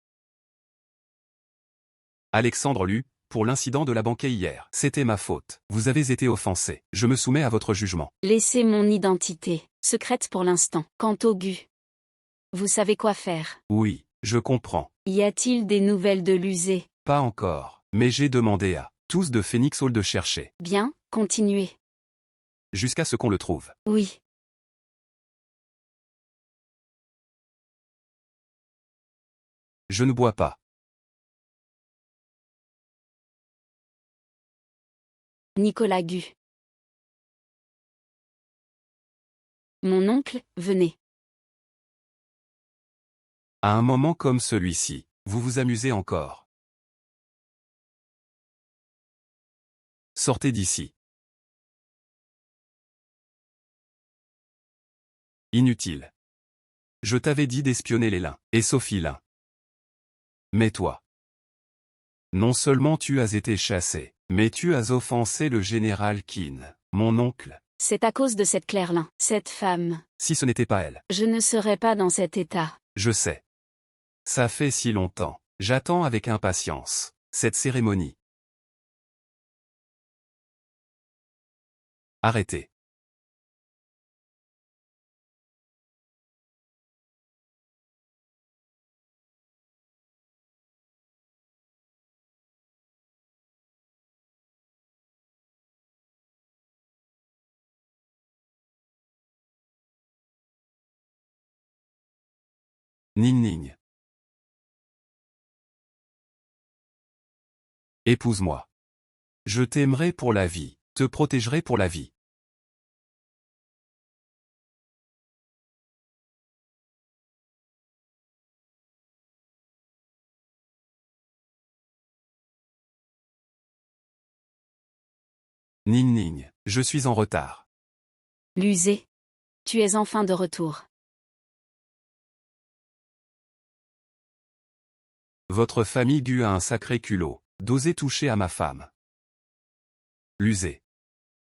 S1: Alexandre Lu, pour l'incident de la banquet hier. C'était ma faute. Vous avez été offensé. Je me soumets à votre jugement.
S2: Laissez mon identité, secrète pour l'instant. Quant au Gu, vous savez quoi faire.
S1: Oui, je comprends.
S2: Y a-t-il des nouvelles de l'usée?
S1: Pas encore. Mais j'ai demandé à tous de Phoenix Hall de chercher.
S2: Bien, continuez.
S1: Jusqu'à ce qu'on le trouve.
S2: Oui.
S1: Je ne bois pas.
S2: Nicolas Gu. Mon oncle, venez.
S1: À un moment comme celui-ci, vous vous amusez encore. Sortez d'ici. Inutile. Je t'avais dit d'espionner les Lin, et Sophie Lin. Mais toi. Non seulement tu as été chassé, mais tu as offensé le général Qin, mon oncle.
S2: C'est à cause de cette Claire Lin, cette femme.
S1: Si ce n'était pas elle.
S2: Je ne serais pas dans cet état.
S1: Je sais. Ça fait si longtemps. J'attends avec impatience cette cérémonie. Arrêtez. Ning. Épouse-moi. Je t'aimerai pour la vie, te protégerai pour la vie. Ning Ning, je suis en retard.
S2: Lusé. Tu es enfin de retour.
S1: Votre famille Gu a un sacré culot, d'oser toucher à ma femme. Lusé.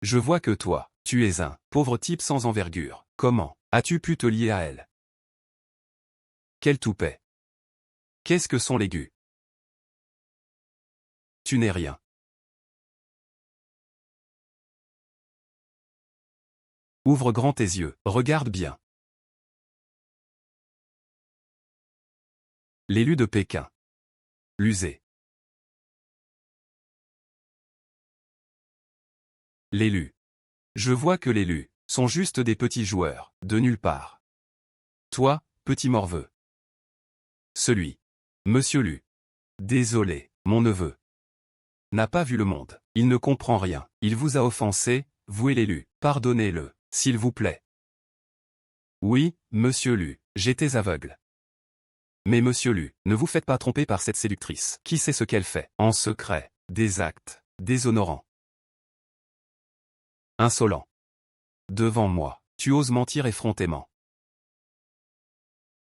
S1: Je vois que toi, tu es un pauvre type sans envergure. Comment as-tu pu te lier à elle? Quel toupet. Qu'est-ce que sont les Gu? Tu n'es rien. Ouvre grand tes yeux, regarde bien. L'élu de Pékin. Lusé. L'élu. Je vois que les Lu sont juste des petits joueurs, de nulle part. Toi, petit morveux. Celui. Monsieur Lu. Désolé, mon neveu. N'a pas vu le monde, il ne comprend rien, il vous a offensé, vous et l'élu, pardonnez-le, s'il vous plaît. Oui, monsieur Lu, j'étais aveugle. Mais monsieur Lu, ne vous faites pas tromper par cette séductrice, qui sait ce qu'elle fait, en secret, des actes, déshonorants. Insolent. Devant moi, tu oses mentir effrontément.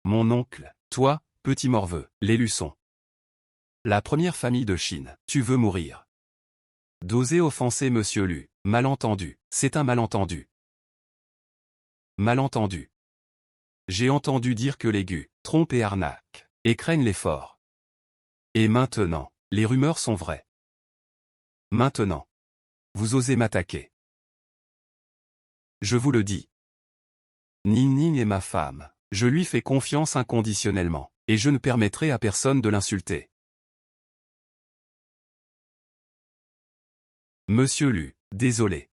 S1: Mon oncle, toi, petit morveux, les Lu sont la première famille de Chine, tu veux mourir. D'oser offenser monsieur Lu, malentendu, c'est un malentendu. Malentendu. J'ai entendu dire que les Gu trompent et arnaquent, et craignent l'effort. Et maintenant, les rumeurs sont vraies. Maintenant. Vous osez m'attaquer. Je vous le dis. Ning Ning est ma femme, je lui fais confiance inconditionnellement, et je ne permettrai à personne de l'insulter. Monsieur Lu, désolé.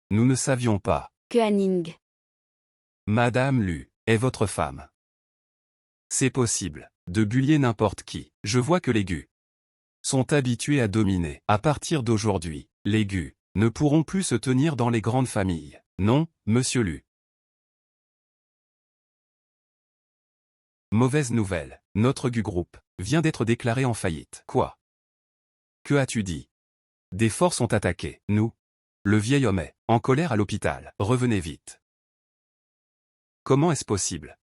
S1: Nous ne savions pas
S2: Que Aning.
S1: Madame Lu est votre femme. C'est possible de bullier n'importe qui. Je vois que les Gu sont habitués à dominer. À partir d'aujourd'hui, les Gu ne pourront plus se tenir dans les grandes familles. Non, monsieur Lu. Mauvaise nouvelle, notre Gu Group vient d'être déclaré en faillite. Quoi? Que as-tu dit? Des forces ont attaqué nous. Le vieil homme est en colère à l'hôpital. Revenez vite. Comment est-ce possible?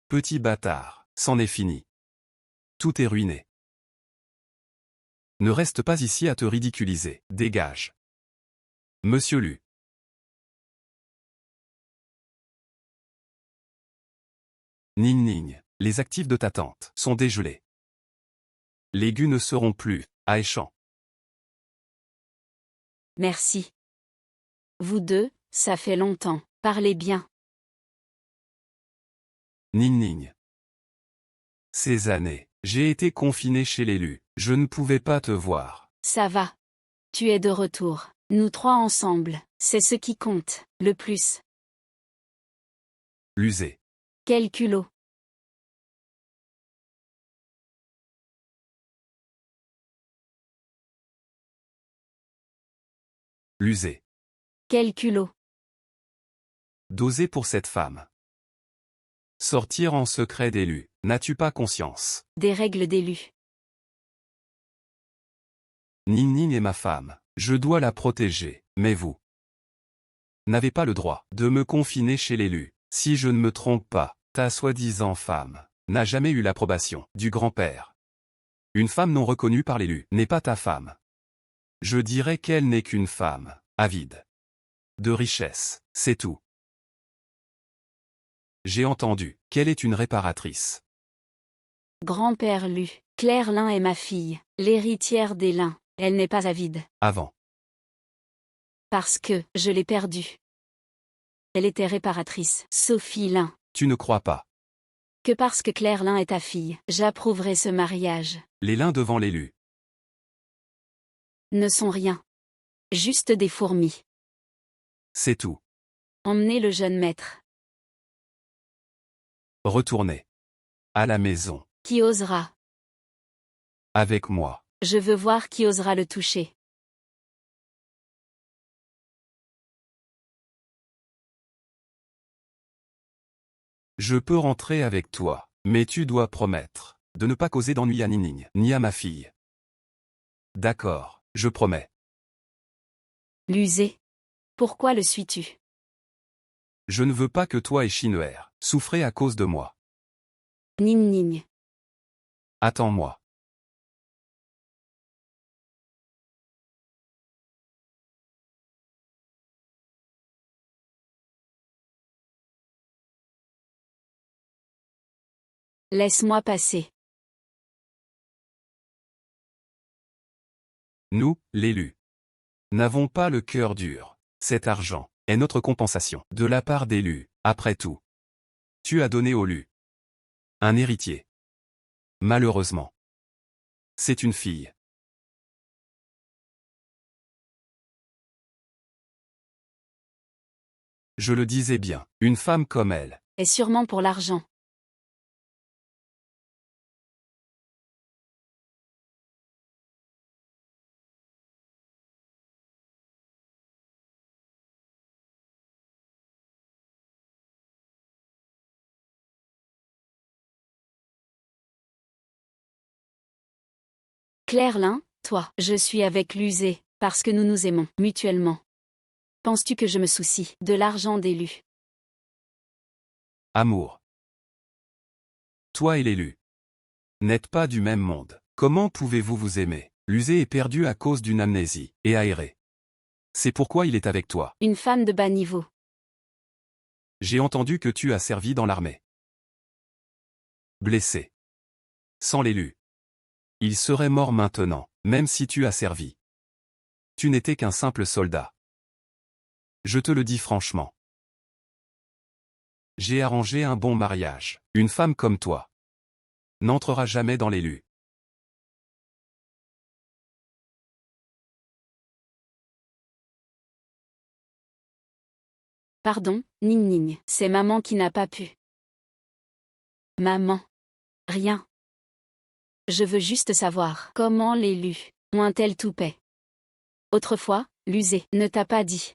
S1: Petit bâtard, c'en est fini. Tout est ruiné. Ne reste pas ici à te ridiculiser. Dégage. Monsieur Lu. Ning Ning, les actifs de ta tante sont dégelés. Les Gu ne seront plus à Échamps.
S2: Merci. Vous deux, ça fait longtemps. Parlez bien.
S1: Ning Ning. Ces années, j'ai été confiné chez les Lu. Je ne pouvais pas te voir.
S2: Ça va. Tu es de retour. Nous trois ensemble, c'est ce qui compte, le plus.
S1: Lusé.
S2: Quel culot.
S1: Lusé.
S2: Quel culot.
S1: D'oser pour cette femme. Sortir en secret des Lu. N'as-tu pas conscience?
S2: Des règles d'élus.
S1: Ning Ning est ma femme. Je dois la protéger, mais vous n'avez pas le droit de me confiner chez les Lu. Si je ne me trompe pas, ta soi-disant femme n'a jamais eu l'approbation du grand-père. Une femme non reconnue par les Lu n'est pas ta femme. Je dirais qu'elle n'est qu'une femme avide de richesse, c'est tout. J'ai entendu qu'elle est une réparatrice.
S2: Grand-père Lu. Claire Lin est ma fille, l'héritière des Lin. Elle n'est pas avide.
S1: Avant.
S2: Parce que je l'ai perdue. Elle était réparatrice. Sophie Lin.
S1: Tu ne crois pas.
S2: Que parce que Claire Lin est ta fille, j'approuverai ce mariage.
S1: Les Lin devant les Lu
S2: Ne sont rien. Juste des fourmis.
S1: c'est tout.
S2: Emmenez le jeune maître.
S1: Retournez à la maison
S2: Qui osera?
S1: avec moi.
S2: Je veux voir qui osera le toucher.
S1: Je peux rentrer avec toi, mais tu dois promettre de ne pas causer d'ennui à Ning Ning, ni à ma fille. D'accord, je promets.
S2: Lusé. Pourquoi le suis-tu?
S1: Je ne veux pas que toi et Shinwer souffrez à cause de moi.
S2: Ning Ning.
S1: Attends-moi.
S2: Laisse-moi passer.
S1: Nous, l'élu, n'avons pas le cœur dur. Cet argent est notre compensation. De la part d'élu, après tout. Tu as donné au Lu un héritier. Malheureusement. C'est une fille. Je le disais bien, une femme comme elle.
S2: Et sûrement pour l'argent. Claire-Lin, toi, je suis avec Lusé, parce que nous nous aimons, mutuellement. Penses-tu que je me soucie de l'argent d'élu?
S1: Amour. Toi et l'élu n'êtes pas du même monde. Comment pouvez-vous vous aimer? L'usé est perdu à cause d'une amnésie, et aéré. C'est pourquoi il est avec toi.
S2: Une femme de bas niveau.
S1: J'ai entendu que tu as servi dans l'armée. Blessé. Sans l'élu. Il serait mort maintenant, même si tu as servi. Tu n'étais qu'un simple soldat. Je te le dis franchement. J'ai arrangé un bon mariage. Une femme comme toi n'entrera jamais dans l'élu.
S2: Pardon, Ning Ning, c'est maman qui n'a pas pu. Maman. Rien. Je veux juste savoir comment l'élu ont un tel toupet. Autrefois, l'usé ne t'a pas dit.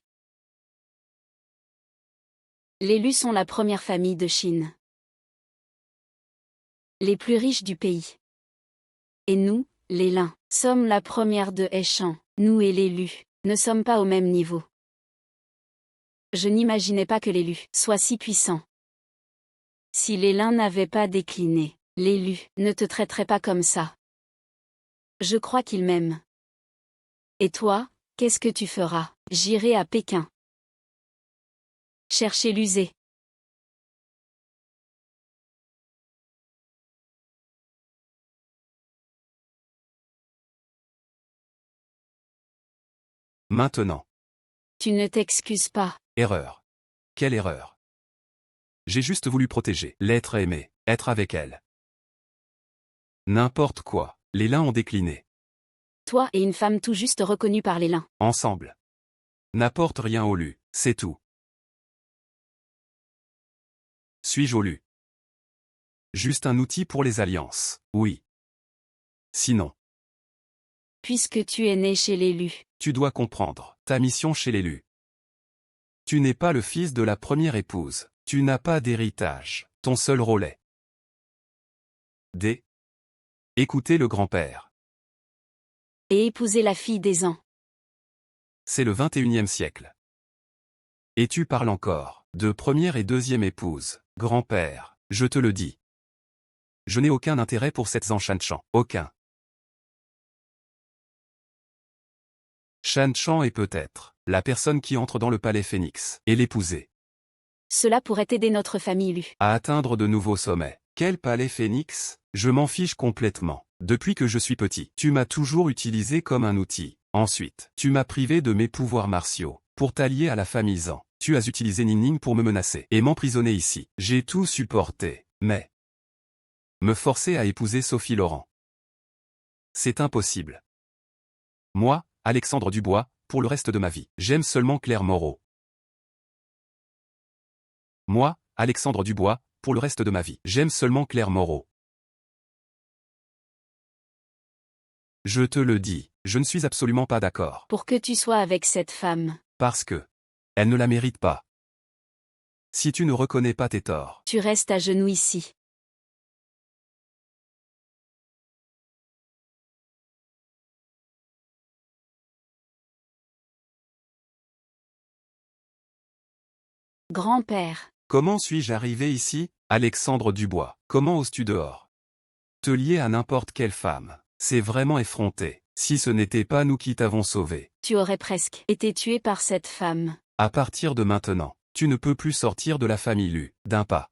S2: Les Lus sont la première famille de Chine. Les plus riches du pays. Et nous, les Lin, sommes la première de Heishan. Nous et les Lus ne sommes pas au même niveau. Je n'imaginais pas que les Lus soient si puissants. Si les Lin n'avaient pas décliné, les Lus ne te traiteraient pas comme ça. Je crois qu'ils m'aiment. Et toi, qu'est-ce que tu feras? J'irai à Pékin. Chercher l'usé.
S1: Maintenant.
S2: Tu ne t'excuses pas.
S1: Erreur. Quelle erreur? J'ai juste voulu protéger l'être aimé, être avec elle. N'importe quoi, les Lin ont décliné.
S2: Toi et une femme tout juste reconnue par les Lin.
S1: Ensemble. N'apporte rien au Lu, c'est tout. Suis-je au Lu? Juste un outil pour les alliances, oui. Sinon,
S2: Puisque tu es né chez l'élu.
S1: tu dois comprendre ta mission chez l'élu. Tu n'es pas le fils de la première épouse, tu n'as pas d'héritage, ton seul rôle est écouter le grand-père.
S2: Et épouser la fille des ans.
S1: C'est le 21e siècle. Et tu parles encore de première et deuxième épouse, grand-père, je te le dis. Je n'ai aucun intérêt pour cette Shan-Chan, aucun. Shan-Chan est peut-être la personne qui entre dans le palais Phénix et l'épouser.
S2: Cela pourrait aider notre famille Lu.
S1: À atteindre de nouveaux sommets. Quel palais Phénix? Je m'en fiche complètement. Depuis que je suis petit, tu m'as toujours utilisé comme un outil. Ensuite, tu m'as privé de mes pouvoirs martiaux. Pour t'allier à la famille Zan, tu as utilisé Ning Ning pour me menacer et m'emprisonner ici. J'ai tout supporté, mais me forcer à épouser Sophie Laurent. C'est impossible. Moi, Alexandre Dubois, pour le reste de ma vie, j'aime seulement Claire Moreau. Moi, Alexandre Dubois, pour le reste de ma vie, j'aime seulement Claire Moreau. Je te le dis, je ne suis absolument pas d'accord.
S2: Pour que tu sois avec cette femme.
S1: Parce que elle ne la mérite pas. Si tu ne reconnais pas tes torts,
S2: Tu restes à genoux ici. Grand-père.
S1: Comment suis-je arrivé ici, Alexandre Dubois? Comment oses-tu dehors te lier à n'importe quelle femme? C'est vraiment effronté. Si ce n'était pas nous qui t'avons sauvé.
S2: Tu aurais presque été tué par cette femme.
S1: À partir de maintenant, tu ne peux plus sortir de la famille Lu, d'un pas.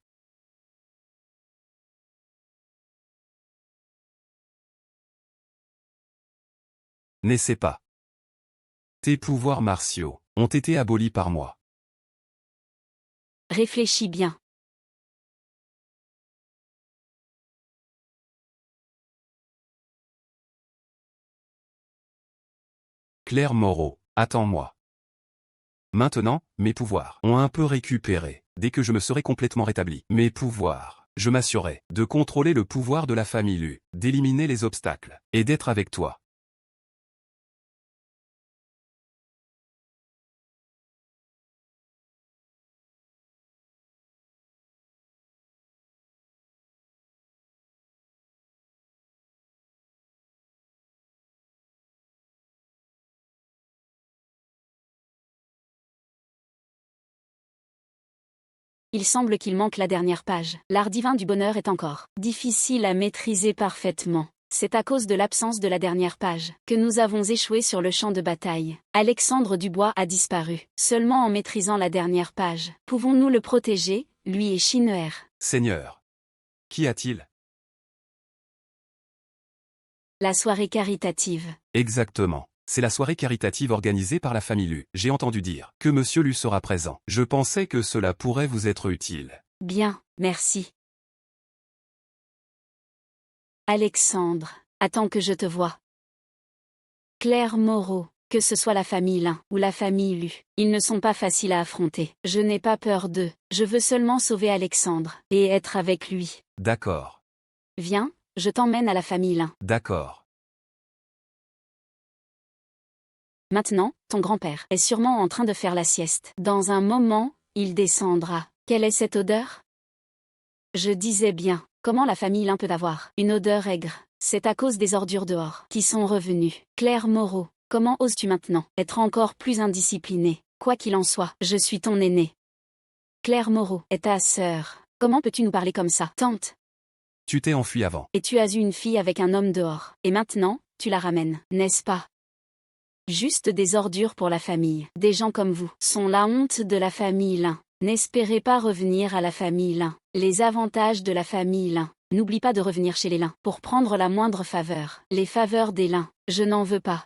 S1: N'essaie pas. Tes pouvoirs martiaux ont été abolis par moi.
S2: Réfléchis bien.
S1: Claire Moreau, attends-moi. Maintenant, mes pouvoirs ont un peu récupéré, dès que je me serai complètement rétabli. Mes pouvoirs, je m'assurerai de contrôler le pouvoir de la famille Lu, d'éliminer les obstacles, et d'être avec toi.
S2: Il semble qu'il manque la dernière page. L'art divin du bonheur est encore difficile à maîtriser parfaitement. C'est à cause de l'absence de la dernière page que nous avons échoué sur le champ de bataille. Alexandre Dubois a disparu. Seulement en maîtrisant la dernière page, pouvons-nous le protéger, lui et Shinner.
S1: Seigneur. Qu'y a-t-il?
S2: La soirée caritative.
S1: Exactement. C'est la soirée caritative organisée par la famille Lu. J'ai entendu dire que Monsieur Lu sera présent. Je pensais que cela pourrait vous être utile.
S2: Bien, merci. Alexandre, attends que je te voie. Claire Moreau, que ce soit la famille Lin ou la famille Lu, ils ne sont pas faciles à affronter. Je n'ai pas peur d'eux, je veux seulement sauver Alexandre, et être avec lui.
S1: D'accord.
S2: Viens, je t'emmène à la famille Lin.
S1: D'accord.
S2: Maintenant, ton grand-père est sûrement en train de faire la sieste. Dans un moment, il descendra. Quelle est cette odeur? Je disais bien, comment la famille Lin peut avoir une odeur aigre? C'est à cause des ordures dehors qui sont revenues. Claire Moreau, comment oses-tu maintenant être encore plus indisciplinée? Quoi qu'il en soit, je suis ton aînée. Claire Moreau est ta sœur. Comment peux-tu nous parler comme ça? Tante.
S1: Tu t'es enfui avant.
S2: Et tu as eu une fille avec un homme dehors. Et maintenant, tu la ramènes, n'est-ce pas? Juste des ordures pour la famille. Des gens comme vous sont la honte de la famille Lin. N'espérez pas revenir à la famille Lin. Les avantages de la famille Lin. N'oublie pas de revenir chez les Lin pour prendre la moindre faveur. Les faveurs des Lin, je n'en veux pas.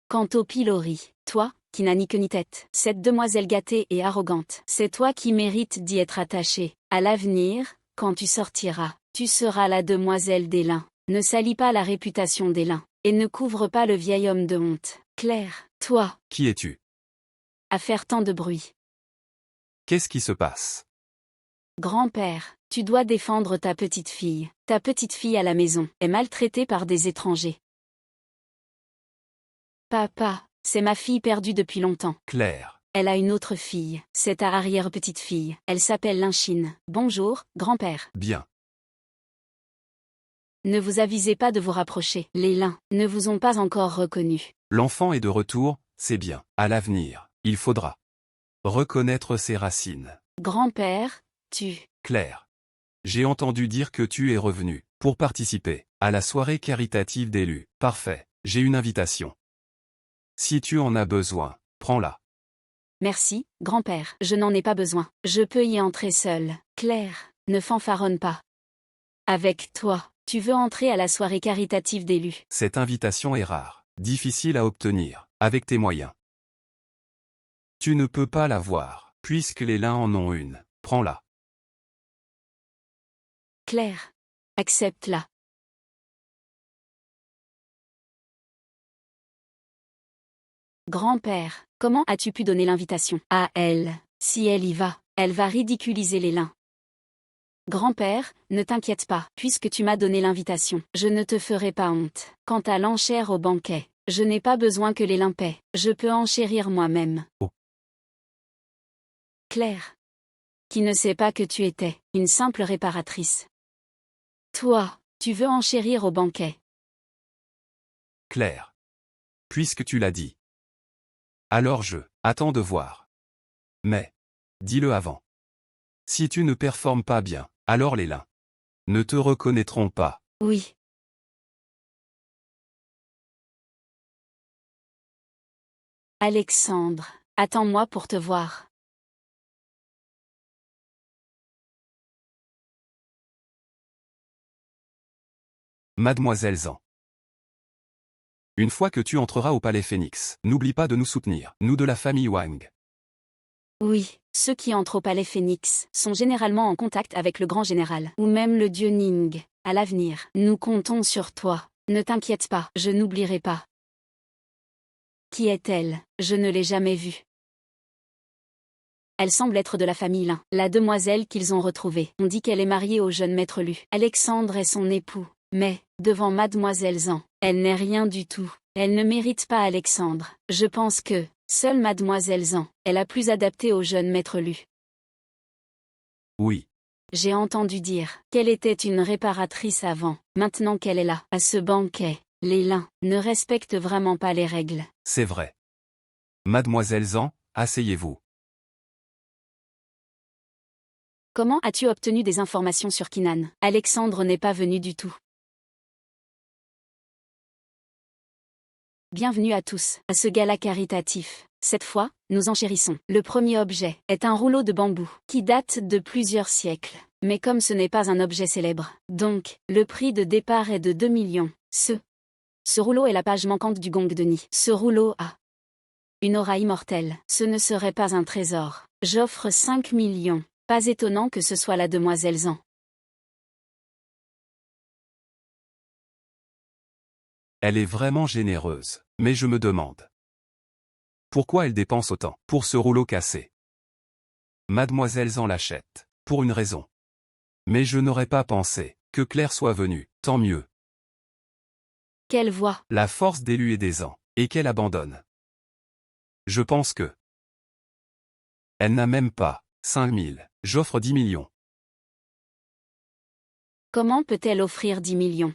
S2: Quant au pilori, toi, qui n'as ni queue ni tête, cette demoiselle gâtée et arrogante, c'est toi qui mérites d'y être attachée. À l'avenir, quand tu sortiras, tu seras la demoiselle des Lin. Ne salis pas la réputation des Lin. Et ne couvre pas le vieil homme de honte. Claire, toi.
S1: Qui es-tu?
S2: À faire tant de bruit.
S1: Qu'est-ce qui se passe?
S2: Grand-père, tu dois défendre ta petite fille. Ta petite fille à la maison est maltraitée par des étrangers. Papa, c'est ma fille perdue depuis longtemps.
S1: Claire.
S2: Elle a une autre fille. C'est ta arrière-petite-fille. Elle s'appelle Linchine. Bonjour, grand-père.
S1: Bien.
S2: Ne vous avisez pas de vous rapprocher. Les Lin ne vous ont pas encore reconnu.
S1: L'enfant est de retour, c'est bien. À l'avenir, il faudra reconnaître ses racines.
S2: Grand-père, tu...
S1: Claire. J'ai entendu dire que tu es revenu pour participer à la soirée caritative d'élus. Parfait, j'ai une invitation. Si tu en as besoin, prends-la.
S2: Merci, grand-père. Je n'en ai pas besoin. Je peux y entrer seule. Claire, ne fanfaronne pas. Avec toi, tu veux entrer à la soirée caritative d'élus.
S1: Cette invitation est rare, difficile à obtenir, avec tes moyens. Tu ne peux pas l'avoir, puisque les Lin en ont une. Prends-la.
S2: Claire, accepte-la. Grand-père, comment as-tu pu donner l'invitation à elle? Si elle y va, elle va ridiculiser les Lin. Grand-père, ne t'inquiète pas, puisque tu m'as donné l'invitation, je ne te ferai pas honte. Quant à l'enchère au banquet, je n'ai pas besoin que les Lin paient, je peux enchérir moi-même.
S1: Oh.
S2: Claire, qui ne sait pas que tu étais une simple réparatrice. Toi, tu veux enchérir au banquet.
S1: Claire. Puisque tu l'as dit. Alors attends de voir. Mais, Dis-le avant. Si tu ne performes pas bien, alors les lins ne te reconnaîtront pas.
S2: Oui. Alexandre, attends-moi pour te voir.
S1: Mademoiselle Zhang. Une fois que tu entreras au Palais Phénix, n'oublie pas de nous soutenir, nous de la famille Wang.
S2: Oui, ceux qui entrent au palais Phénix sont généralement en contact avec le grand général, ou même le dieu Ning. À l'avenir, nous comptons sur toi. Ne t'inquiète pas, je n'oublierai pas. Qui est-elle? Je ne l'ai jamais vue. Elle semble être de la famille Lin, la demoiselle qu'ils ont retrouvée. On dit qu'elle est mariée au jeune maître Lu. Alexandre est son époux. Mais, devant mademoiselle Zhang, elle n'est rien du tout. Elle ne mérite pas Alexandre. Je pense que, seule mademoiselle Zhang est la plus adaptée au jeune maître Lu.
S1: Oui.
S2: J'ai entendu dire qu'elle était une réparatrice avant. Maintenant qu'elle est là, à ce banquet, les Lin ne respectent vraiment pas les règles.
S1: C'est vrai. Mademoiselle Zhang, asseyez-vous.
S2: Comment as-tu obtenu des informations sur Kinan? Alexandre n'est pas venu du tout. Bienvenue à tous, à ce gala caritatif. Cette fois, nous enchérissons. Le premier objet est un rouleau de bambou, qui date de plusieurs siècles. Mais comme ce n'est pas un objet célèbre, donc, le prix de départ est de 2 millions. Ce rouleau est la page manquante du gong de Ni. Ce rouleau a une aura immortelle. Ce ne serait pas un trésor. J'offre 5 millions. Pas étonnant que ce soit la demoiselle Zhang.
S1: Elle est vraiment généreuse. Mais je me demande. Pourquoi elle dépense autant pour ce rouleau cassé? Mademoiselle Zhang l'achète. Pour une raison. Mais je n'aurais pas pensé que Claire soit venue. Tant mieux.
S2: Quelle voix?
S1: La force d'élu et des ans. Et qu'elle abandonne. Je pense que. Elle n'a même pas 5000. J'offre 10 millions.
S2: Comment peut-elle offrir 10 millions?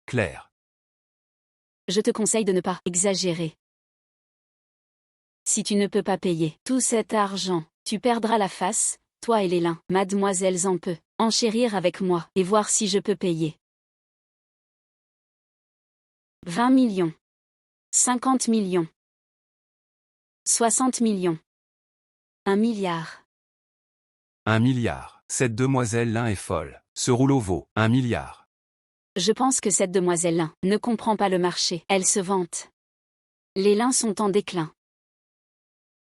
S1: Claire.
S2: Je te conseille de ne pas exagérer. Si tu ne peux pas payer tout cet argent, tu perdras la face, toi et les Lin. Mademoiselle Zhang peut enchérir avec moi et voir si je peux payer. 20 millions. 50 millions. 60 millions. 1 milliard.
S1: 1 milliard. Cette demoiselle Lin est folle. Ce rouleau vaut 1 milliard.
S2: Je pense que cette demoiselle Lin ne comprend pas le marché. Elle se vante. Les Lin sont en déclin.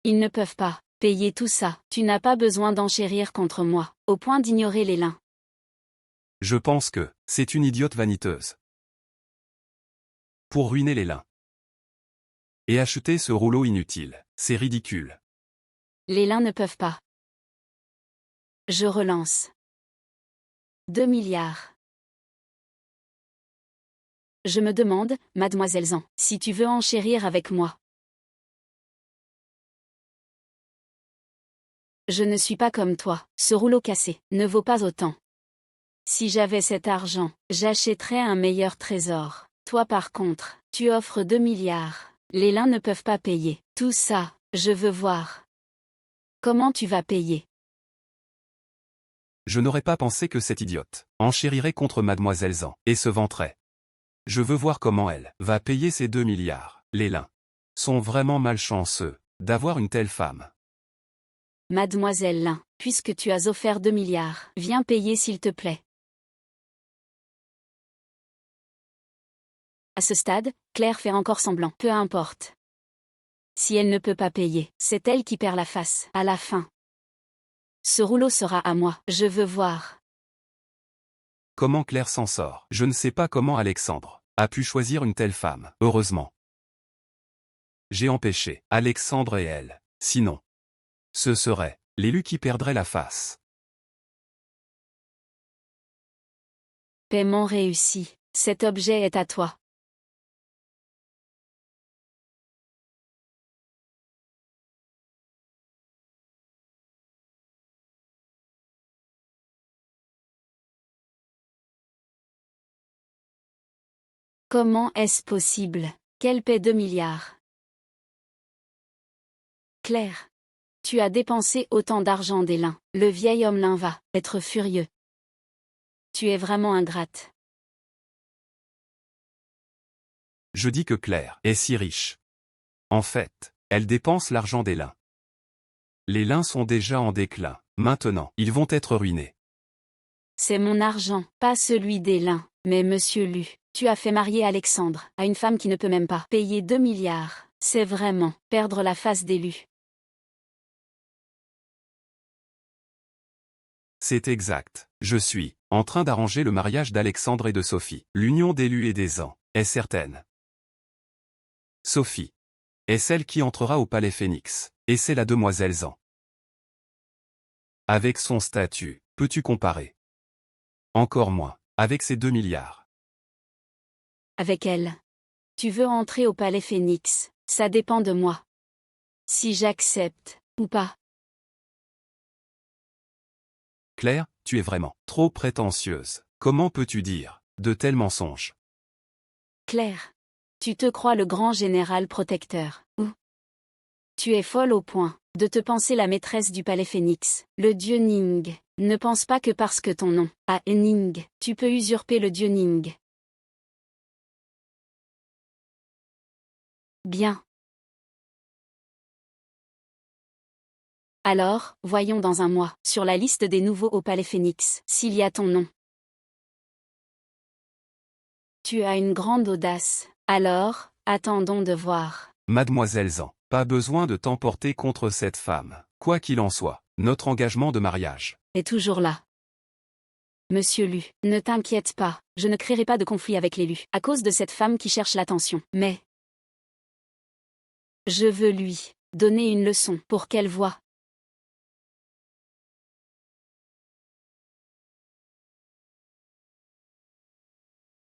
S2: Ils ne peuvent pas payer tout ça. Tu n'as pas besoin d'enchérir contre moi, au point d'ignorer les Lin.
S1: Je pense que c'est une idiote vaniteuse. Pour ruiner les Lin. Et acheter ce rouleau inutile, c'est ridicule.
S2: Les Lin ne peuvent pas. Je relance. 2 milliards. Je me demande, mademoiselle Zhang, si tu veux enchérir avec moi. Je ne suis pas comme toi, ce rouleau cassé ne vaut pas autant. Si j'avais cet argent, j'achèterais un meilleur trésor. Toi par contre, tu offres 2 milliards. Les Lin ne peuvent pas payer. Tout ça, je veux voir. Comment tu vas payer?
S1: Je n'aurais pas pensé que cette idiote enchérirait contre mademoiselle Zhang et se vanterait. Je veux voir comment elle va payer ces 2 milliards. Les Lin sont vraiment malchanceux d'avoir une telle femme.
S2: Mademoiselle Lin, puisque tu as offert 2 milliards, viens payer s'il te plaît. À ce stade, Claire fait encore semblant. Peu importe. Si elle ne peut pas payer, c'est elle qui perd la face, à la fin. Ce rouleau sera à moi, je veux voir.
S1: Comment Claire s'en sort? Je ne sais pas comment Alexandre a pu choisir une telle femme. Heureusement. J'ai empêché Alexandre et elle. Sinon, ce serait l'élu qui perdrait la face.
S2: Paiement réussi. Cet objet est à toi. Comment est-ce possible? Qu'elle paie 2 milliards? Claire. Tu as dépensé autant d'argent d'Élin. Le vieil homme Lin va être furieux. Tu es vraiment ingrate.
S1: Je dis que Claire est si riche. En fait, elle dépense l'argent des lins. Les lins sont déjà en déclin. Maintenant, ils vont être ruinés.
S2: C'est mon argent, pas celui d'Élin. Mais monsieur Lu, tu as fait marier Alexandre à une femme qui ne peut même pas payer 2 milliards. C'est vraiment perdre la face des Lu.
S1: C'est exact. Je suis en train d'arranger le mariage d'Alexandre et de Sophie. L'union d'Élu et des Ans est certaine. Sophie est celle qui entrera au palais Phénix, et c'est la demoiselle Zan. Avec son statut, peux-tu comparer? Encore moins, avec ses 2 milliards.
S2: Avec elle. Tu veux entrer au palais Phénix, ça dépend de moi. Si j'accepte, ou pas.
S1: Claire, tu es vraiment trop prétentieuse. Comment peux-tu dire de tels mensonges?
S2: Claire. Tu te crois le grand général protecteur, ou? Tu es folle au point de te penser la maîtresse du palais Phénix, le dieu Ning. Ne pense pas que parce que ton nom a Ning, tu peux usurper le dieu Ning. Bien. Alors, voyons dans un mois, sur la liste des nouveaux au palais Phénix, s'il y a ton nom. Tu as une grande audace. Alors, attendons de voir.
S1: Mademoiselle Zan, pas besoin de t'emporter contre cette femme. Quoi qu'il en soit, notre engagement de mariage
S2: est toujours là. Monsieur Lu, ne t'inquiète pas, je ne créerai pas de conflit avec l'élu, à cause de cette femme qui cherche l'attention. Mais je veux lui donner une leçon pour qu'elle voie.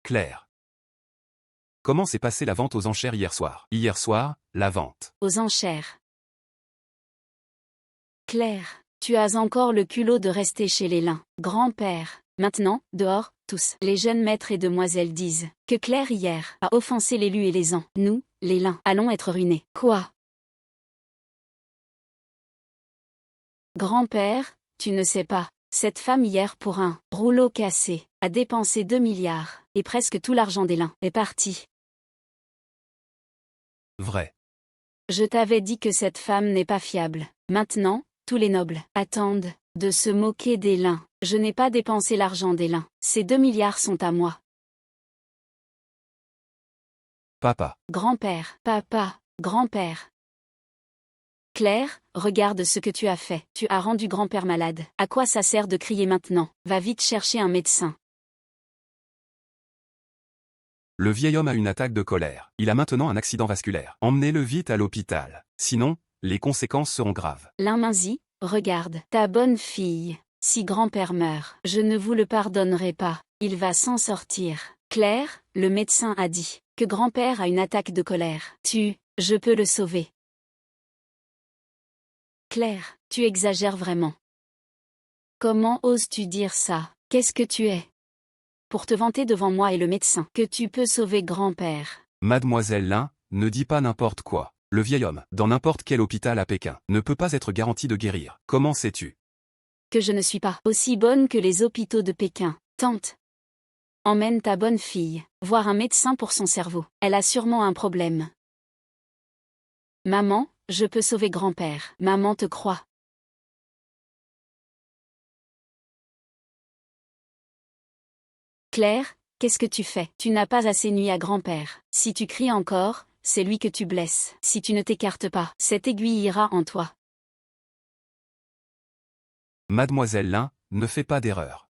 S1: Claire. Comment s'est passée la vente aux enchères hier soir? Hier soir, la vente
S2: aux enchères. Claire, tu as encore le culot de rester chez les lins. Grand-père, maintenant, dehors, tous. Les jeunes maîtres et demoiselles disent que Claire hier a offensé l'élu et les ans. Nous, les lins, allons être ruinés. Quoi? Grand-père, tu ne sais pas. Cette femme hier pour un rouleau cassé a dépensé 2 milliards, et presque tout l'argent des lins est parti.
S1: Vrai.
S2: Je t'avais dit que cette femme n'est pas fiable. Maintenant, tous les nobles attendent de se moquer des lins. Je n'ai pas dépensé l'argent des lins. Ces 2 milliards sont à moi.
S1: Papa.
S2: Grand-père, papa, grand-père. Claire, regarde ce que tu as fait. Tu as rendu grand-père malade. À quoi ça sert de crier maintenant? Va vite chercher un médecin.
S1: Le vieil homme a une attaque de colère. Il a maintenant un accident vasculaire. Emmenez-le vite à l'hôpital. Sinon, les conséquences seront graves.
S2: Linminzi, regarde, ta bonne fille. Si grand-père meurt, je ne vous le pardonnerai pas. Il va s'en sortir. Claire, le médecin a dit que grand-père a une attaque de colère. Je peux le sauver. Claire, tu exagères vraiment. Comment oses-tu dire ça? Qu'est-ce que tu es? Pour te vanter devant moi et le médecin que tu peux sauver grand-père.
S1: Mademoiselle Lin, ne dis pas n'importe quoi. Le vieil homme, dans n'importe quel hôpital à Pékin, ne peut pas être garanti de guérir. Comment sais-tu?
S2: Que je ne suis pas aussi bonne que les hôpitaux de Pékin. Tante. Emmène ta bonne fille voir un médecin pour son cerveau. Elle a sûrement un problème. Maman, je peux sauver grand-père. Maman te croit. Claire, qu'est-ce que tu fais? Tu n'as pas assez nui à grand-père. Si tu cries encore, c'est lui que tu blesses. Si tu ne t'écartes pas, cette aiguille ira en toi.
S1: Mademoiselle Lin, ne fais pas d'erreur.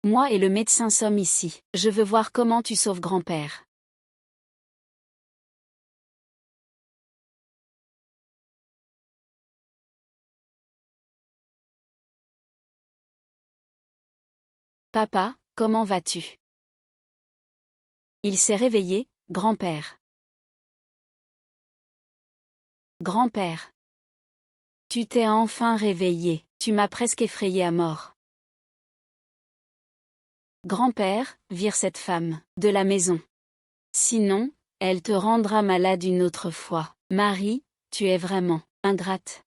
S2: Moi et le médecin sommes ici. Je veux voir comment tu sauves grand-père. Papa, comment vas-tu? Il s'est réveillé, grand-père. Grand-père. Tu t'es enfin réveillé. Tu m'as presque effrayé à mort. Grand-père, vire cette femme de la maison. Sinon, elle te rendra malade une autre fois. Marie, tu es vraiment ingrate.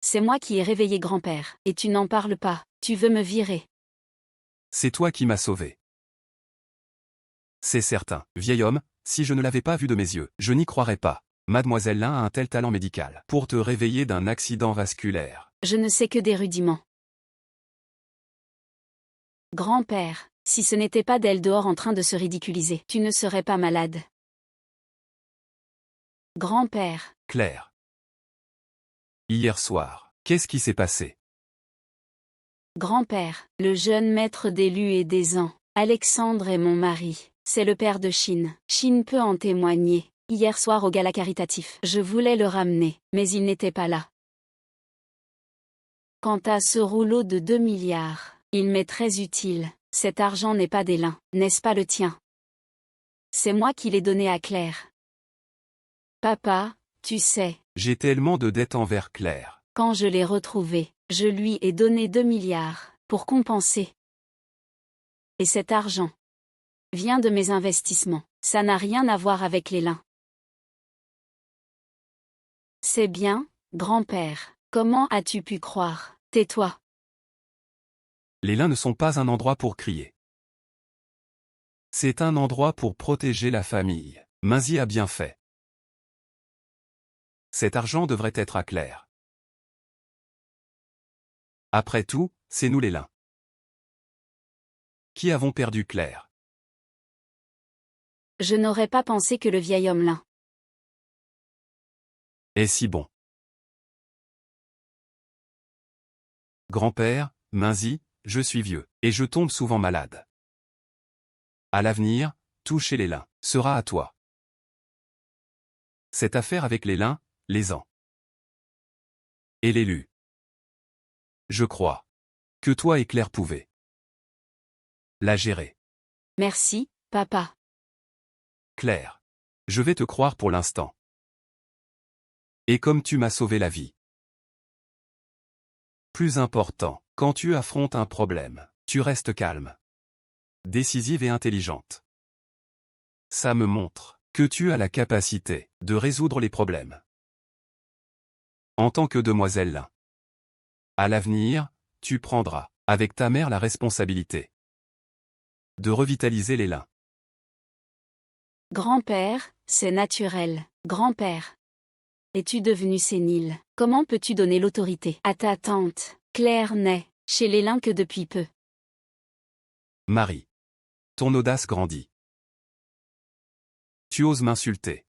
S2: C'est moi qui ai réveillé grand-père, et tu n'en parles pas, tu veux me virer.
S1: C'est toi qui m'as sauvé. C'est certain, vieil homme, si je ne l'avais pas vu de mes yeux, je n'y croirais pas. Mademoiselle Lin a un tel talent médical pour te réveiller d'un accident vasculaire.
S2: Je ne sais que des rudiments. Grand-père, si ce n'était pas d'elle dehors en train de se ridiculiser, tu ne serais pas malade. Grand-père.
S1: Claire. Hier soir, qu'est-ce qui s'est passé?
S2: Grand-père, le jeune maître d'élus et des ans, Alexandre est mon mari, c'est le père de Chine. Chine peut en témoigner. Hier soir au gala caritatif, je voulais le ramener, mais il n'était pas là. Quant à ce rouleau de 2 milliards, il m'est très utile. Cet argent n'est pas des lins, n'est-ce pas le tien? C'est moi qui l'ai donné à Claire. Papa, tu sais.
S1: J'ai tellement de dettes envers Claire.
S2: Quand je l'ai retrouvé, je lui ai donné 2 milliards, pour compenser. Et cet argent vient de mes investissements, ça n'a rien à voir avec les lins. C'est bien, grand-père, comment as-tu pu croire? Tais-toi.
S1: Les lins ne sont pas un endroit pour crier. C'est un endroit pour protéger la famille. Minzy a bien fait. Cet argent devrait être à Claire. Après tout, c'est nous les lins qui avons perdu Claire.
S2: Je n'aurais pas pensé que le vieil homme lin
S1: est si bon. Grand-père, Minzy, je suis vieux, et je tombe souvent malade. À l'avenir, tout chez les lins sera à toi. Cette affaire avec les lins, les ans et l'élu. Je crois que toi et Claire pouvez la gérer.
S2: Merci, papa.
S1: Claire. Je vais te croire pour l'instant. Et comme tu m'as sauvé la vie. Plus important, quand tu affrontes un problème, tu restes calme, décisive et intelligente. Ça me montre que tu as la capacité de résoudre les problèmes. En tant que demoiselle Lin. À l'avenir, tu prendras, avec ta mère, la responsabilité de revitaliser les lins.
S2: Grand-père, c'est naturel, grand-père. Es-tu devenu sénile? Comment peux-tu donner l'autorité à ta tante? Claire n'est chez les lins que depuis peu.
S1: Marie. Ton audace grandit. Tu oses m'insulter.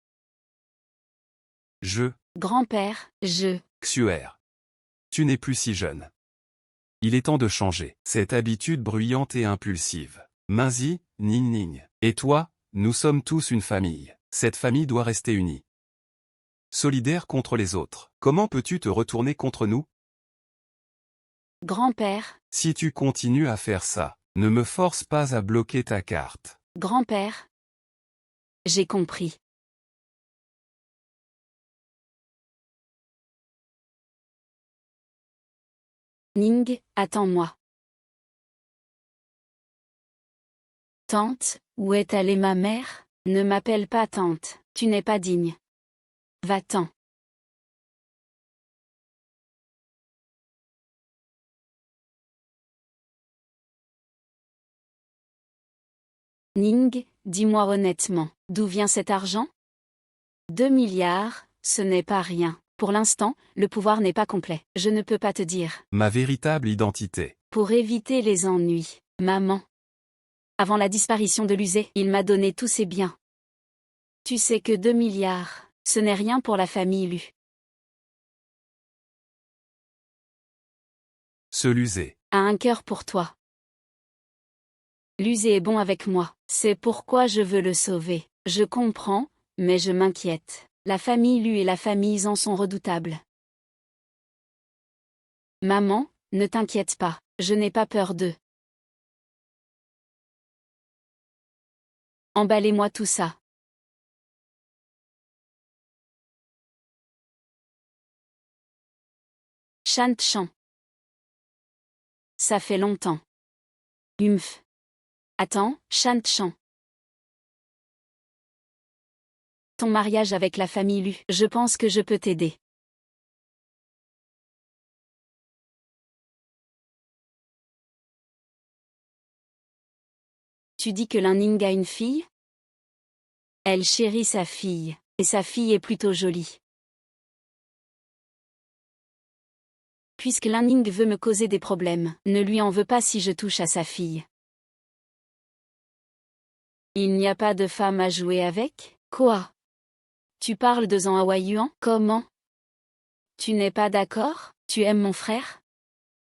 S2: Grand-père,
S1: Xuer. Tu n'es plus si jeune. Il est temps de changer cette habitude bruyante et impulsive. Minzy, Ning Ning. Et toi, nous sommes tous une famille. Cette famille doit rester unie. Solidaire contre les autres. Comment peux-tu te retourner contre nous?
S2: Grand-père.
S1: Si tu continues à faire ça, ne me force pas à bloquer ta carte.
S2: Grand-père. J'ai compris. Ning, attends-moi. Tante, où est allée ma mère? Ne m'appelle pas tante, tu n'es pas digne. Va-t'en. Ning, dis-moi honnêtement, d'où vient cet argent? 2 milliards, ce n'est pas rien. Pour l'instant, le pouvoir n'est pas complet. Je ne peux pas te dire.
S1: Ma véritable identité.
S2: Pour éviter les ennuis, maman. Avant la disparition de l'usée, il m'a donné tous ses biens. Tu sais que 2 milliards, ce n'est rien pour la famille Lu.
S1: Ce Lusé
S2: a un cœur pour toi. L'usé est bon avec moi. C'est pourquoi je veux le sauver. Je comprends, mais je m'inquiète. La famille Lu et la famille Zan sont redoutables. Maman, ne t'inquiète pas, je n'ai pas peur d'eux. Emballez-moi tout ça. Chant chant. Ça fait longtemps. Humph. Attends, Shan Chan. Ton mariage avec la famille Lu. Je pense que je peux t'aider. Tu dis que Ning a une fille? Elle chérit sa fille, et sa fille est plutôt jolie. Puisque Ning veut me causer des problèmes, ne lui en veux pas si je touche à sa fille. Il n'y a pas de femme à jouer avec? Quoi? Tu parles de Zhang Haoyuan? Comment? Tu n'es pas d'accord? Tu aimes mon frère?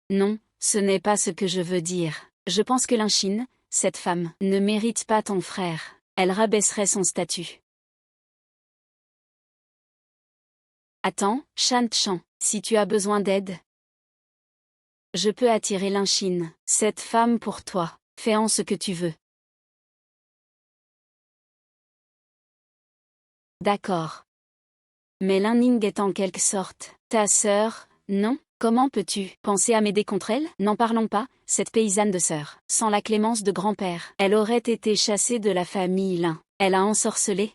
S2: Non, ce n'est pas ce que je veux dire. Je pense que Xin, cette femme, ne mérite pas ton frère. Elle rabaisserait son statut. Attends, Shan Chan, si tu as besoin d'aide, je peux attirer Xin, cette femme pour toi. Fais-en ce que tu veux. D'accord. Mais Ning est en quelque sorte ta sœur, non? Comment peux-tu penser à m'aider contre elle? N'en parlons pas, cette paysanne de sœur. Sans la clémence de grand-père, elle aurait été chassée de la famille Lin. Elle a ensorcelé.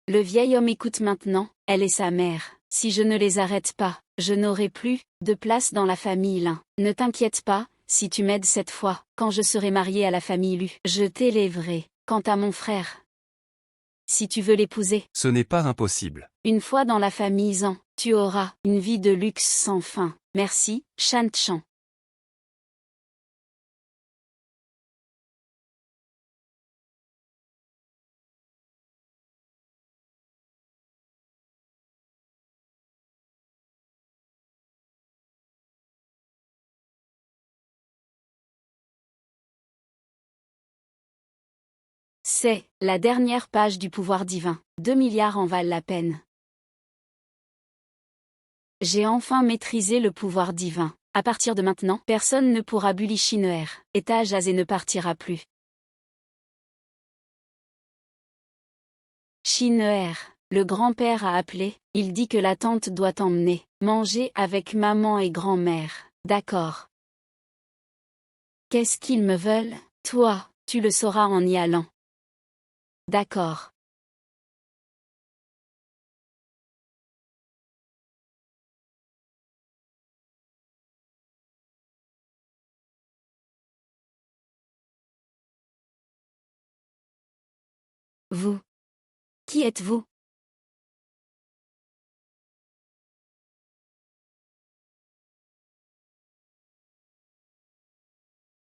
S2: Le vieil homme écoute maintenant, elle est sa mère. Si je ne les arrête pas, je n'aurai plus de place dans la famille Lin. Ne t'inquiète pas, si tu m'aides cette fois, quand je serai mariée à la famille Lu, je t'élèverai. Quant à mon frère, si tu veux l'épouser,
S1: Ce n'est pas impossible.
S2: une fois dans la famille Zhang, tu auras une vie de luxe sans fin. Merci, Shan Chan. C'est la dernière page du pouvoir divin. 2 milliards en valent la peine. J'ai enfin maîtrisé le pouvoir divin. À partir de maintenant, personne ne pourra bully Shin'er. Étage Azé ne partira plus. Shin'er, le grand-père a appelé, il dit que la tante doit t'emmener manger avec maman et grand-mère. D'accord. Qu'est-ce qu'ils me veulent? Toi, tu le sauras en y allant. D'accord. Vous. Qui êtes-vous?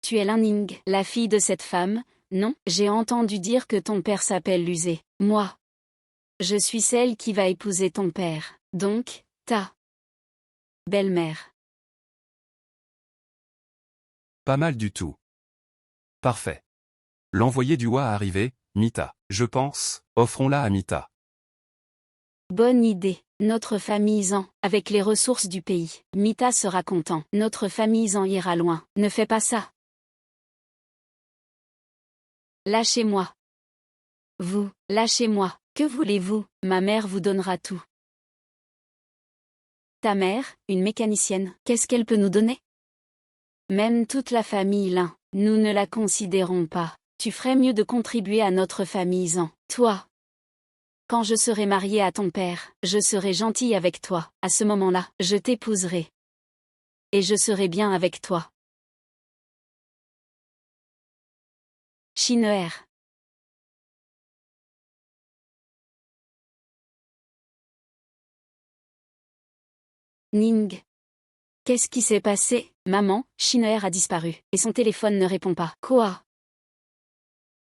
S2: Tu es Ning, la fille de cette femme, non? J'ai entendu dire que ton père s'appelle Luzé. Moi. Je suis celle qui va épouser ton père. Donc, ta belle-mère.
S1: Pas mal du tout. Parfait. L'envoyé du roi a arrivé, Mita. Je pense, offrons-la à Mita.
S2: Bonne idée. Notre famille Zan, avec les ressources du pays. Mita sera content. Notre famille Zan ira loin. Ne fais pas ça. Lâchez-moi. Vous, lâchez-moi. Que voulez-vous? Ma mère vous donnera tout. Ta mère, une mécanicienne, qu'est-ce qu'elle peut nous donner? Même toute la famille Lin, nous ne la considérons pas. Tu ferais mieux de contribuer à notre famille Zan. Toi. Quand je serai mariée à ton père, je serai gentille avec toi. À ce moment-là, je t'épouserai. Et je serai bien avec toi. Shin'er. Ning. Qu'est-ce qui s'est passé? Maman, Shin'er a disparu, et son téléphone ne répond pas. Quoi?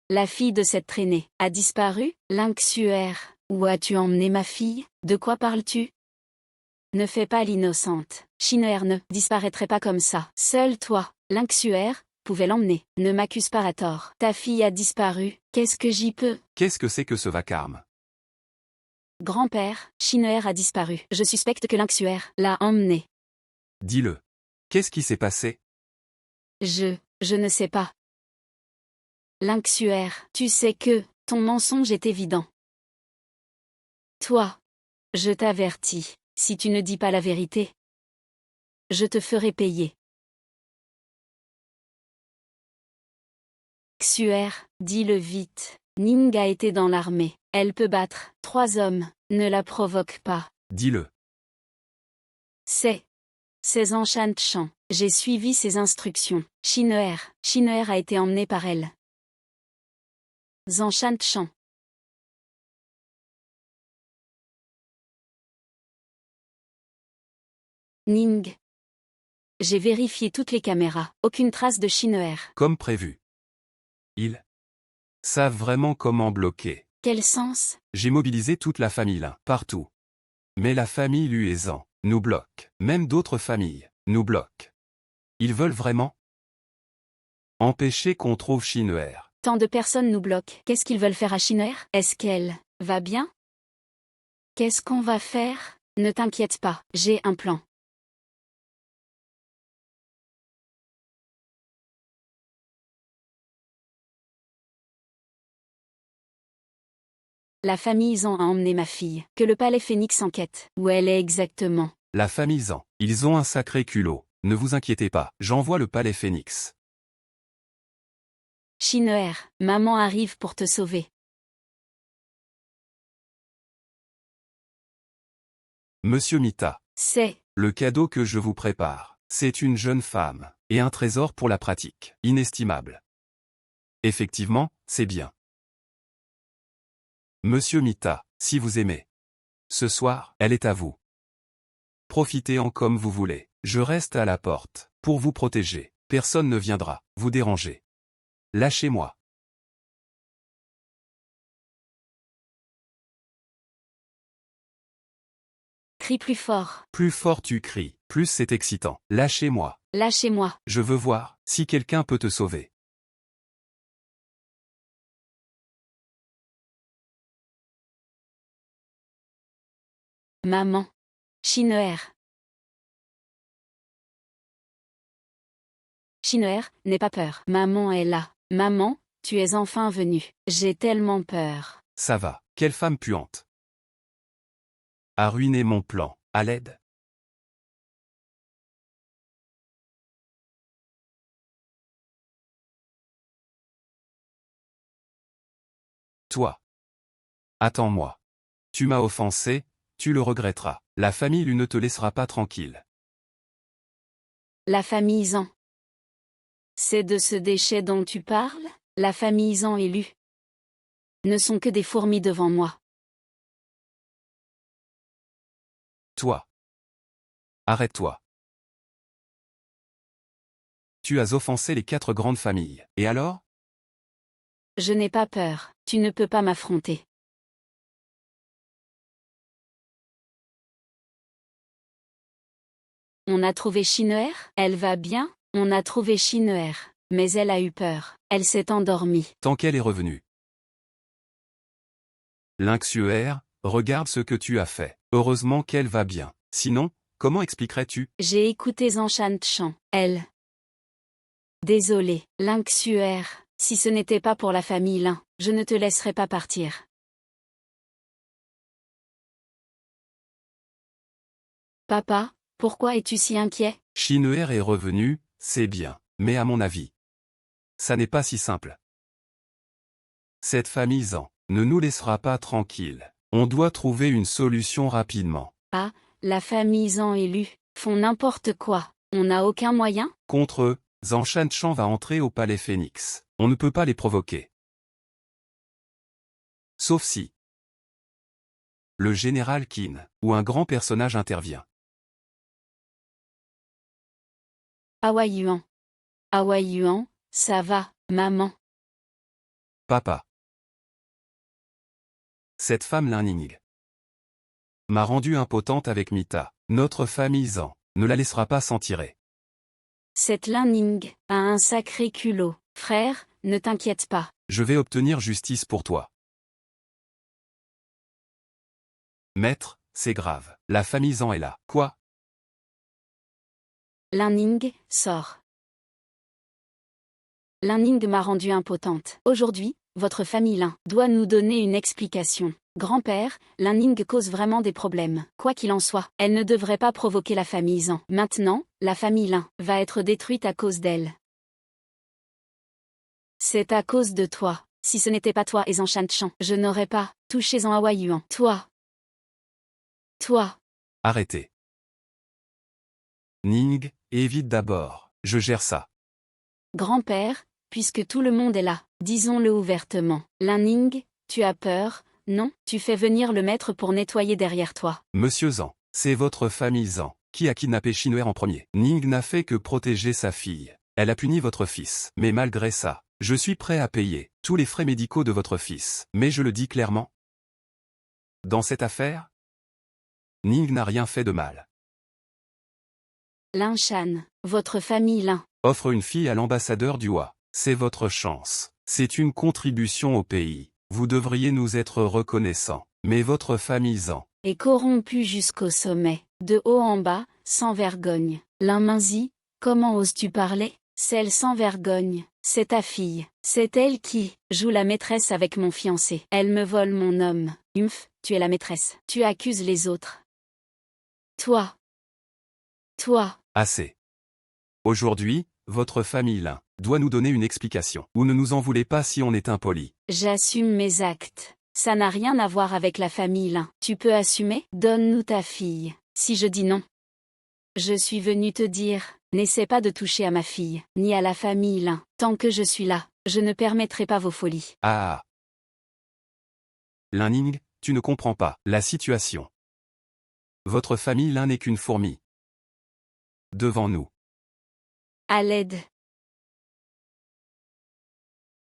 S2: La fille de cette traînée a disparu? Lingxuer. Où as-tu emmené ma fille? De quoi parles-tu? Ne fais pas l'innocente. Shin'er ne disparaîtrait pas comme ça. Seul toi, Lingxuer, pouvais l'emmener. Ne m'accuse pas à tort. Ta fille a disparu, qu'est-ce que j'y peux?
S1: Qu'est-ce que c'est que ce vacarme?
S2: Grand-père, Shin'er a disparu. Je suspecte que Lingxuer l'a emmené.
S1: Dis-le. Qu'est-ce qui s'est passé?
S2: Je ne sais pas. Lingxuer, tu sais que ton mensonge est évident. Toi, je t'avertis, si tu ne dis pas la vérité, je te ferai payer. Lynxuer, dis-le vite. Ning a été dans l'armée. Elle peut battre 3 hommes. Ne la provoque pas.
S1: Dis-le.
S2: C'est Enchantement. J'ai suivi ses instructions. Shin'er a été emmené par elle. Enchantement. Ning. J'ai vérifié toutes les caméras. Aucune trace de Shin'er.
S1: Comme prévu. Ils savent vraiment comment bloquer.
S2: Quel sens?
S1: J'ai mobilisé toute la famille Lin, partout. Mais la famille Luezan nous bloque. Même d'autres familles nous bloquent. Ils veulent vraiment empêcher qu'on trouve Shin'er.
S2: Tant de personnes nous bloquent. Qu'est-ce qu'ils veulent faire à Shin'er? Est-ce qu'elle va bien? Qu'est-ce qu'on va faire? Ne t'inquiète pas, j'ai un plan. La famille Zan a emmené ma fille. Que le palais Phénix enquête. Où elle est exactement?
S1: La famille Zan. Ils ont un sacré culot. Ne vous inquiétez pas, j'envoie le palais Phénix.
S2: Shin'er, maman arrive pour te sauver.
S1: Monsieur Mita.
S2: C'est
S1: Le cadeau que je vous prépare. C'est une jeune femme. Et un trésor pour la pratique. Inestimable. Effectivement, c'est bien. Monsieur Mita, si vous aimez. Ce soir, elle est à vous. Profitez-en comme vous voulez. Je reste à la porte, pour vous protéger. Personne ne viendra vous déranger. Lâchez-moi.
S2: Crie plus fort.
S1: Plus fort tu cries, plus c'est excitant. Lâchez-moi.
S2: Lâchez-moi.
S1: Je veux voir si quelqu'un peut te sauver.
S2: Maman. Shin'er. Shin'er, n'aie pas peur. Maman est là. Maman, tu es enfin venue. J'ai tellement peur.
S1: Ça va. Quelle femme puante. A ruiné mon plan. À l'aide. Toi. Attends-moi. Tu m'as offensé, tu le regretteras. La famille Lu ne te laissera pas tranquille.
S2: La famille Zan. C'est de ce déchet dont tu parles? La famille Zan élue. Ne sont que des fourmis devant moi.
S1: Toi. Arrête-toi. Tu as offensé les 4 grandes familles. Et alors?
S2: Je n'ai pas peur. Tu ne peux pas m'affronter. On a trouvé Shin'er? Elle va bien? On a trouvé Shin'er. Mais elle a eu peur. Elle s'est endormie.
S1: Tant qu'elle est revenue. Lynxuer, regarde ce que tu as fait. Heureusement qu'elle va bien. Sinon, comment expliquerais-tu?
S2: J'ai écouté Enchantement. Elle. Désolée, Lynxuer. Si ce n'était pas pour la famille Lin, je ne te laisserais pas partir. Papa, pourquoi es-tu si inquiet?
S1: Shin'er est revenu, c'est bien. Mais à mon avis, ça n'est pas si simple. Cette famille Zan ne nous laissera pas tranquilles. On doit trouver une solution rapidement.
S2: Ah, la famille Zan élue, font n'importe quoi. On n'a aucun moyen?
S1: Contre eux, Zan Shanchan va entrer au palais Phénix. On ne peut pas les provoquer. Sauf si le général Qin, ou un grand personnage intervient.
S2: Hawaii Yuan. Hawaii Yuan, ça va, maman.
S1: Papa. Cette femme Lining m'a rendue impotente avec Mita. Notre famille Zan ne la laissera pas s'en tirer.
S2: Cette Lining a un sacré culot. Frère, ne t'inquiète pas.
S1: Je vais obtenir justice pour toi. Maître, c'est grave. La famille Zan est là. Quoi?
S2: Lining, sort. Lining m'a rendue impotente. Aujourd'hui, votre famille Lin doit nous donner une explication. Grand-père, Lining cause vraiment des problèmes. Quoi qu'il en soit, elle ne devrait pas provoquer la famille Zan. Maintenant, la famille Lin va être détruite à cause d'elle. C'est à cause de toi. Si ce n'était pas toi et Zanshan, je n'aurais pas touché en Hawaïuan. Toi.
S1: Arrêtez. Ning, évite d'abord. Je gère ça.
S2: Grand-père, puisque tout le monde est là, disons-le ouvertement. Ning, tu as peur, non? Tu fais venir le maître pour nettoyer derrière toi.
S1: Monsieur Zhang, c'est votre famille Zhang qui a kidnappé Shinwer en premier. Ning n'a fait que protéger sa fille. Elle a puni votre fils. Mais malgré ça, je suis prêt à payer tous les frais médicaux de votre fils. Mais je le dis clairement. Dans cette affaire, Ning n'a rien fait de mal.
S2: Shan, votre famille Lin.
S1: Offre une fille à l'ambassadeur du Hua. C'est votre chance. C'est une contribution au pays. Vous devriez nous être reconnaissants. Mais votre famille Zhang
S2: Est corrompue jusqu'au sommet, de haut en bas, sans vergogne. Minzi, comment oses-tu parler? Celle sans vergogne, c'est ta fille. C'est elle qui joue la maîtresse avec mon fiancé. Elle me vole mon homme. Tu es la maîtresse. Tu accuses les autres. Toi.
S1: Assez. Aujourd'hui, votre famille Lin doit nous donner une explication. Ou ne nous en voulez pas si on est impoli.
S2: J'assume mes actes. Ça n'a rien à voir avec la famille Lin. Tu peux assumer? Donne-nous ta fille. Si je dis non. Je suis venu te dire, n'essaie pas de toucher à ma fille, ni à la famille Lin. Tant que je suis là, je ne permettrai pas vos folies.
S1: Ah. Lin Ning, tu ne comprends pas la situation. Votre famille Lin n'est qu'une fourmi. Devant nous.
S2: À l'aide.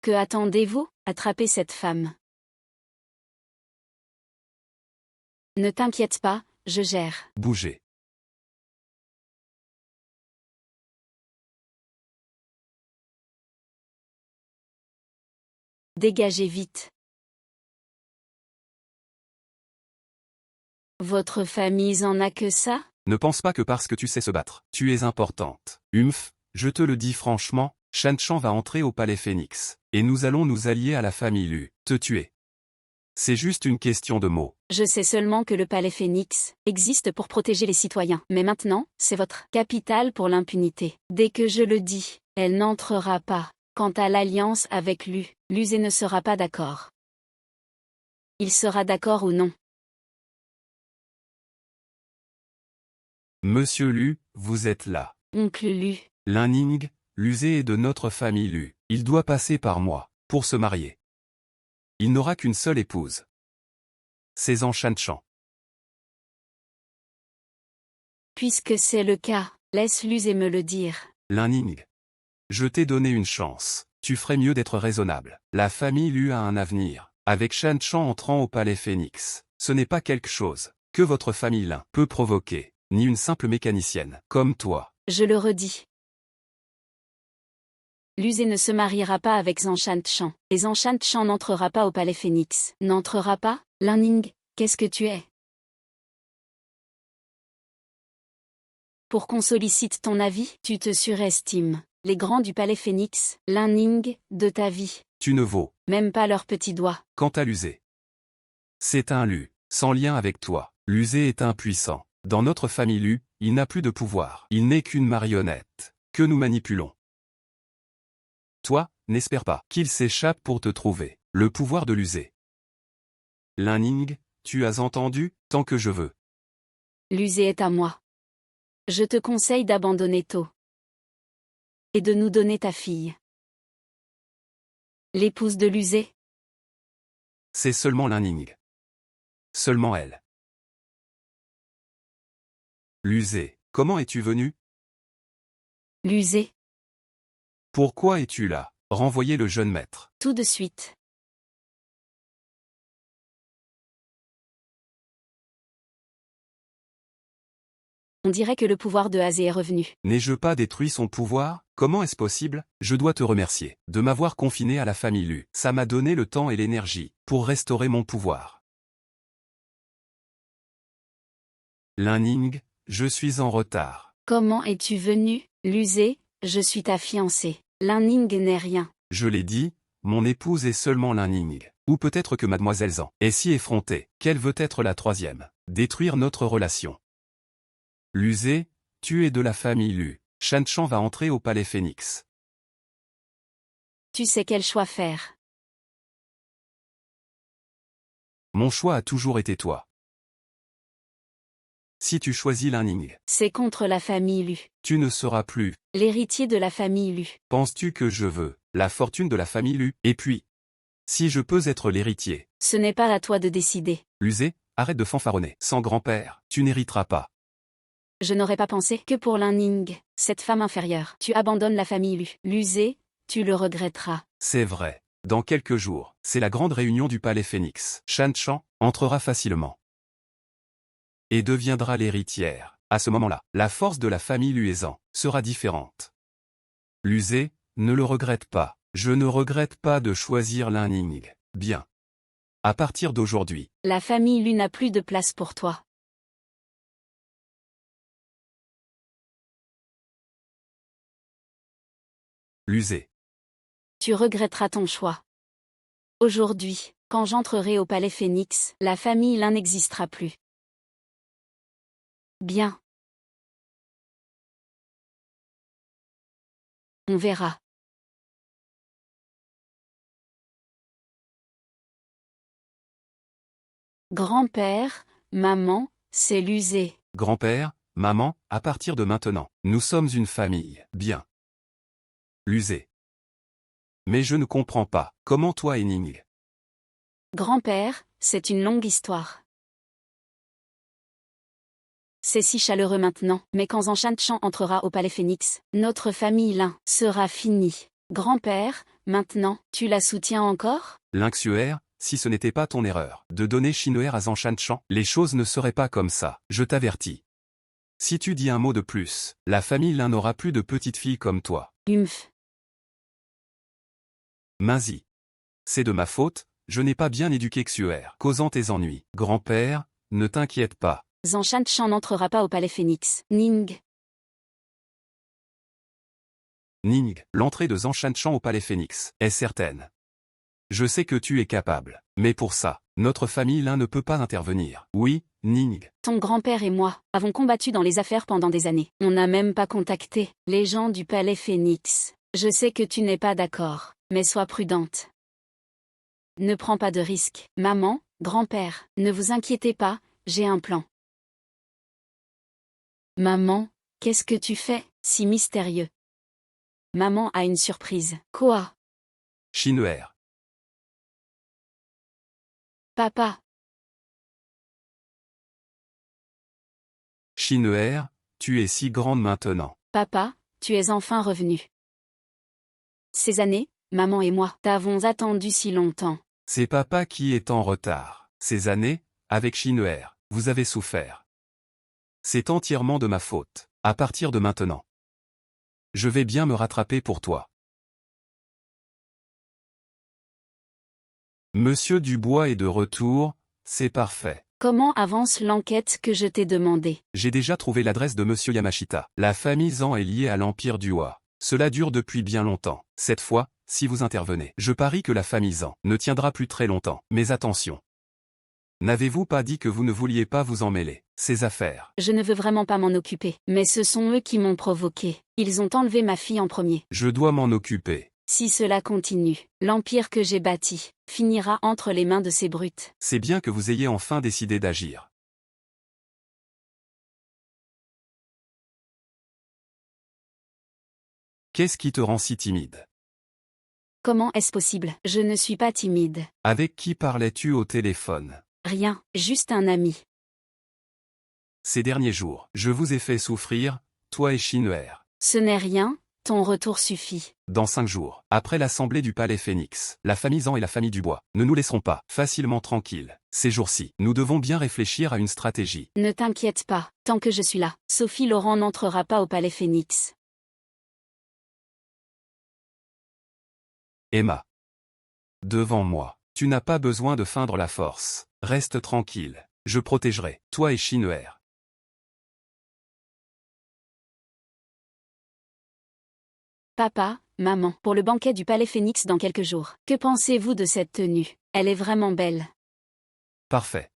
S2: Que attendez-vous? Attrapez cette femme. Ne t'inquiète pas, je gère.
S1: Bougez.
S2: Dégagez vite. Votre famille en a que ça?
S1: Ne pense pas que parce que tu sais se battre, tu es importante. Je te le dis franchement, Shan Chan va entrer au palais Phénix. Et nous allons nous allier à la famille Lu, te tuer. C'est juste une question de mots.
S2: Je sais seulement que le palais Phénix existe pour protéger les citoyens. Mais maintenant, c'est votre capitale pour l'impunité. Dès que je le dis, elle n'entrera pas. Quant à l'alliance avec Luzé ne sera pas d'accord. Il sera d'accord ou non?
S1: Monsieur Lu, vous êtes là.
S2: Oncle Lu.
S1: Lin Ning, Luzé est de notre famille Lu. Il doit passer par moi, pour se marier. Il n'aura qu'une seule épouse. C'est Zanshan Chan.
S2: Puisque c'est le cas, laisse Luzé me le dire.
S1: Lin Ning. Je t'ai donné une chance. Tu ferais mieux d'être raisonnable. La famille Lu a un avenir. Avec Shan Chan entrant au palais Phénix, ce n'est pas quelque chose que votre famille Lin peut provoquer, ni une simple mécanicienne, comme toi.
S2: Je le redis. Luzé ne se mariera pas avec Zanshan Chan, et Zanshan Chan n'entrera pas au palais Phénix. N'entrera pas? Lin Ning, qu'est-ce que tu es? Pour qu'on sollicite ton avis, tu te surestimes. Les grands du palais Phénix, Lin Ning, de ta vie.
S1: Tu ne vaux
S2: Même pas leurs petits doigts.
S1: quant à Luzé. C'est un Lu, sans lien avec toi. Luzé est impuissant. Dans notre famille Lu, il n'a plus de pouvoir. Il n'est qu'une marionnette, que nous manipulons. Toi, n'espère pas qu'il s'échappe pour te trouver. Le pouvoir de Luzé. Lin Ning, tu as entendu, tant que je veux.
S2: Luzé est à moi. Je te conseille d'abandonner tôt. Et de nous donner ta fille. L'épouse de Luzé.
S1: C'est seulement Lin Ning. Seulement elle. Luzé, comment es-tu venu?
S2: Luzé.
S1: Pourquoi es-tu là? Renvoyez le jeune maître.
S2: Tout de suite. On dirait que le pouvoir de Azé est revenu.
S1: N'ai-je pas détruit son pouvoir? Comment est-ce possible? Je dois te remercier de m'avoir confiné à la famille Lu. Ça m'a donné le temps et l'énergie pour restaurer mon pouvoir. Lin Ning, je suis en retard.
S2: Comment es-tu venu, Luzé? Je suis ta fiancée. Lin Ning n'est rien.
S1: Je l'ai dit, mon épouse est seulement Lin Ning. Ou peut-être que mademoiselle Zhang est si effrontée qu'elle veut être la troisième. Détruire notre relation. Luzé, tu es de la famille Lu. Shan Chan va entrer au palais Phénix.
S2: Tu sais quel choix faire.
S1: Mon choix a toujours été toi. Si tu choisis l'un Ning,
S2: C'est contre la famille Lu.
S1: tu ne seras plus.
S2: L'héritier de la famille Lu.
S1: Penses-tu que je veux la fortune de la famille Lu? Et puis, si je peux être l'héritier.
S2: Ce n'est pas à toi de décider.
S1: Lusé, arrête de fanfaronner. Sans grand-père, tu n'hériteras pas.
S2: Je n'aurais pas pensé que pour l'un Ning, cette femme inférieure, tu abandonnes la famille Lu. Lusé, tu le regretteras.
S1: C'est vrai. Dans quelques jours, c'est la grande réunion du palais Phénix. Shan Chan entrera facilement et deviendra l'héritière. À ce moment-là, la force de la famille Luezan sera différente. Lusé, ne le regrette pas. Je ne regrette pas de choisir l'un Ning. Bien. À partir d'aujourd'hui,
S2: La famille Lu n'a plus de place pour toi.
S1: Lusé.
S2: Tu regretteras ton choix. Aujourd'hui, quand j'entrerai au palais Phénix, la famille Lin n'existera plus. Bien. On verra. Grand-père, maman, c'est Lusé.
S1: Grand-père, maman, à partir de maintenant, nous sommes une famille. Bien. Lusé. Mais je ne comprends pas. Comment toi et Ning?
S2: Grand-père, c'est une longue histoire. C'est si chaleureux maintenant, mais quand Zanshan Chan entrera au palais Phénix, notre famille Lin sera finie. Grand-père, maintenant, tu la soutiens encore?
S1: Lynxuer, si ce n'était pas ton erreur de donner Shin'er à Zanshan Chan, les choses ne seraient pas comme ça. Je t'avertis. Si tu dis un mot de plus, la famille Lin n'aura plus de petite fille comme toi.
S2: Humph.
S1: Minzi. C'est de ma faute, je n'ai pas bien éduqué Xuer, causant tes ennuis. Grand-père, ne t'inquiète pas.
S2: Zanshan Chan n'entrera pas au palais Phénix. Ning.
S1: Ning, l'entrée de Zanshan Chan au palais Phénix est certaine. Je sais que tu es capable, mais pour ça, notre famille Lin ne peut pas intervenir. Oui, Ning.
S2: Ton grand-père et moi avons combattu dans les affaires pendant des années. On n'a même pas contacté les gens du palais Phénix. Je sais que tu n'es pas d'accord, mais sois prudente. Ne prends pas de risques. Maman, grand-père, ne vous inquiétez pas, j'ai un plan. Maman, qu'est-ce que tu fais, si mystérieux? Maman a une surprise. Quoi?
S1: Shin'er.
S2: Papa.
S1: Shin'er, tu es si grande maintenant.
S2: Papa, tu es enfin revenu. Ces années, maman et moi, t'avons attendu si longtemps.
S1: C'est papa qui est en retard. Ces années, avec Shin'er, vous avez souffert. C'est entièrement de ma faute. À partir de maintenant, je vais bien me rattraper pour toi. Monsieur Dubois est de retour, c'est parfait.
S2: Comment avance l'enquête que je t'ai demandée?
S1: J'ai déjà trouvé l'adresse de Monsieur Yamashita. La famille Zan est liée à l'Empire Dua. Cela dure depuis bien longtemps. Cette fois, si vous intervenez, je parie que la famille Zan ne tiendra plus très longtemps. Mais attention. N'avez-vous pas dit que vous ne vouliez pas vous en mêler? Ces affaires.
S2: Je ne veux vraiment pas m'en occuper, mais ce sont eux qui m'ont provoqué. Ils ont enlevé ma fille en premier.
S1: Je dois m'en occuper.
S2: Si cela continue, l'empire que j'ai bâti finira entre les mains de ces brutes.
S1: C'est bien que vous ayez enfin décidé d'agir. Qu'est-ce qui te rend si timide?
S2: Comment est-ce possible? Je ne suis pas timide.
S1: Avec qui parlais-tu au téléphone?
S2: Rien, juste un ami.
S1: Ces derniers jours, je vous ai fait souffrir, toi et Shin'er.
S2: Ce n'est rien, ton retour suffit.
S1: Dans 5 jours, après l'assemblée du palais Phénix, la famille Zan et la famille Dubois ne nous laisseront pas facilement tranquilles. Ces jours-ci, nous devons bien réfléchir à une stratégie.
S2: Ne t'inquiète pas, tant que je suis là, Sophie Laurent n'entrera pas au palais Phénix.
S1: Emma. Devant moi, tu n'as pas besoin de feindre la force. Reste tranquille, je protégerai, toi et Shin'er.
S2: Papa, maman, pour le banquet du palais Phénix dans quelques jours. Que pensez-vous de cette tenue? Elle est vraiment belle.
S1: Parfait.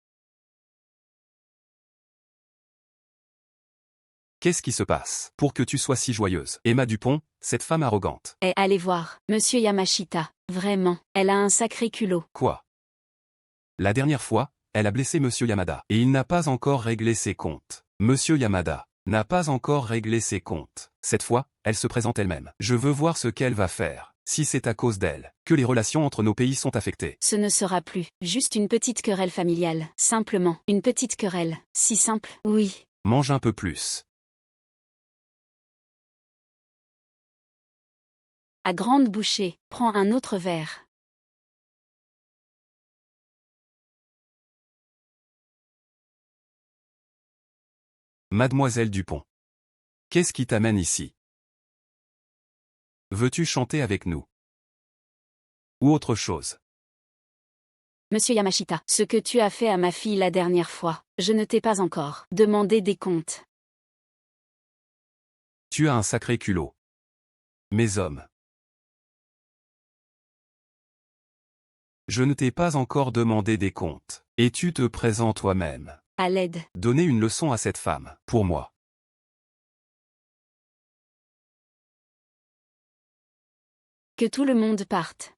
S1: Qu'est-ce qui se passe pour que tu sois si joyeuse? Emma Dupont, cette femme arrogante.
S2: Eh, allez voir, monsieur Yamashita, vraiment, elle a un sacré culot.
S1: Quoi? La dernière fois, elle a blessé Monsieur Yamada. Et il n'a pas encore réglé ses comptes. Monsieur Yamada n'a pas encore réglé ses comptes. Cette fois, elle se présente elle-même. Je veux voir ce qu'elle va faire. Si c'est à cause d'elle que les relations entre nos pays sont affectées.
S2: Ce ne sera plus juste une petite querelle familiale. Simplement, une petite querelle. Si simple. Oui.
S1: Mange un peu plus.
S2: À grande bouchée, prends un autre verre.
S1: Mademoiselle Dupont. Qu'est-ce qui t'amène ici? Veux-tu chanter avec nous? Ou autre chose?
S2: Monsieur Yamashita, ce que tu as fait à ma fille la dernière fois, je ne t'ai pas encore demandé des comptes.
S1: Tu as un sacré culot. Mes hommes. Je ne t'ai pas encore demandé des comptes. Et tu te présentes toi-même.
S2: À l'aide.
S1: Donner une leçon à cette femme, pour moi.
S2: Que tout le monde parte.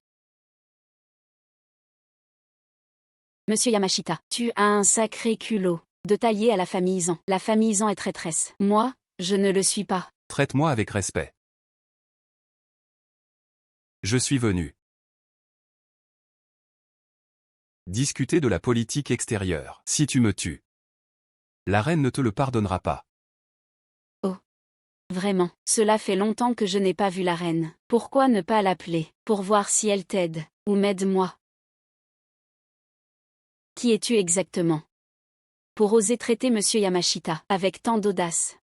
S2: Monsieur Yamashita, tu as un sacré culot de tailler à la famille Zan. La famille Zan est traîtresse. Moi, je ne le suis pas.
S1: Traite-moi avec respect. Je suis venu discuter de la politique extérieure. Si tu me tues, la reine ne te le pardonnera pas.
S2: Vraiment, cela fait longtemps que je n'ai pas vu la reine. Pourquoi ne pas l'appeler, pour voir si elle t'aide, ou m'aide moi? Qui es-tu exactement? Pour oser traiter Monsieur Yamashita avec tant d'audace.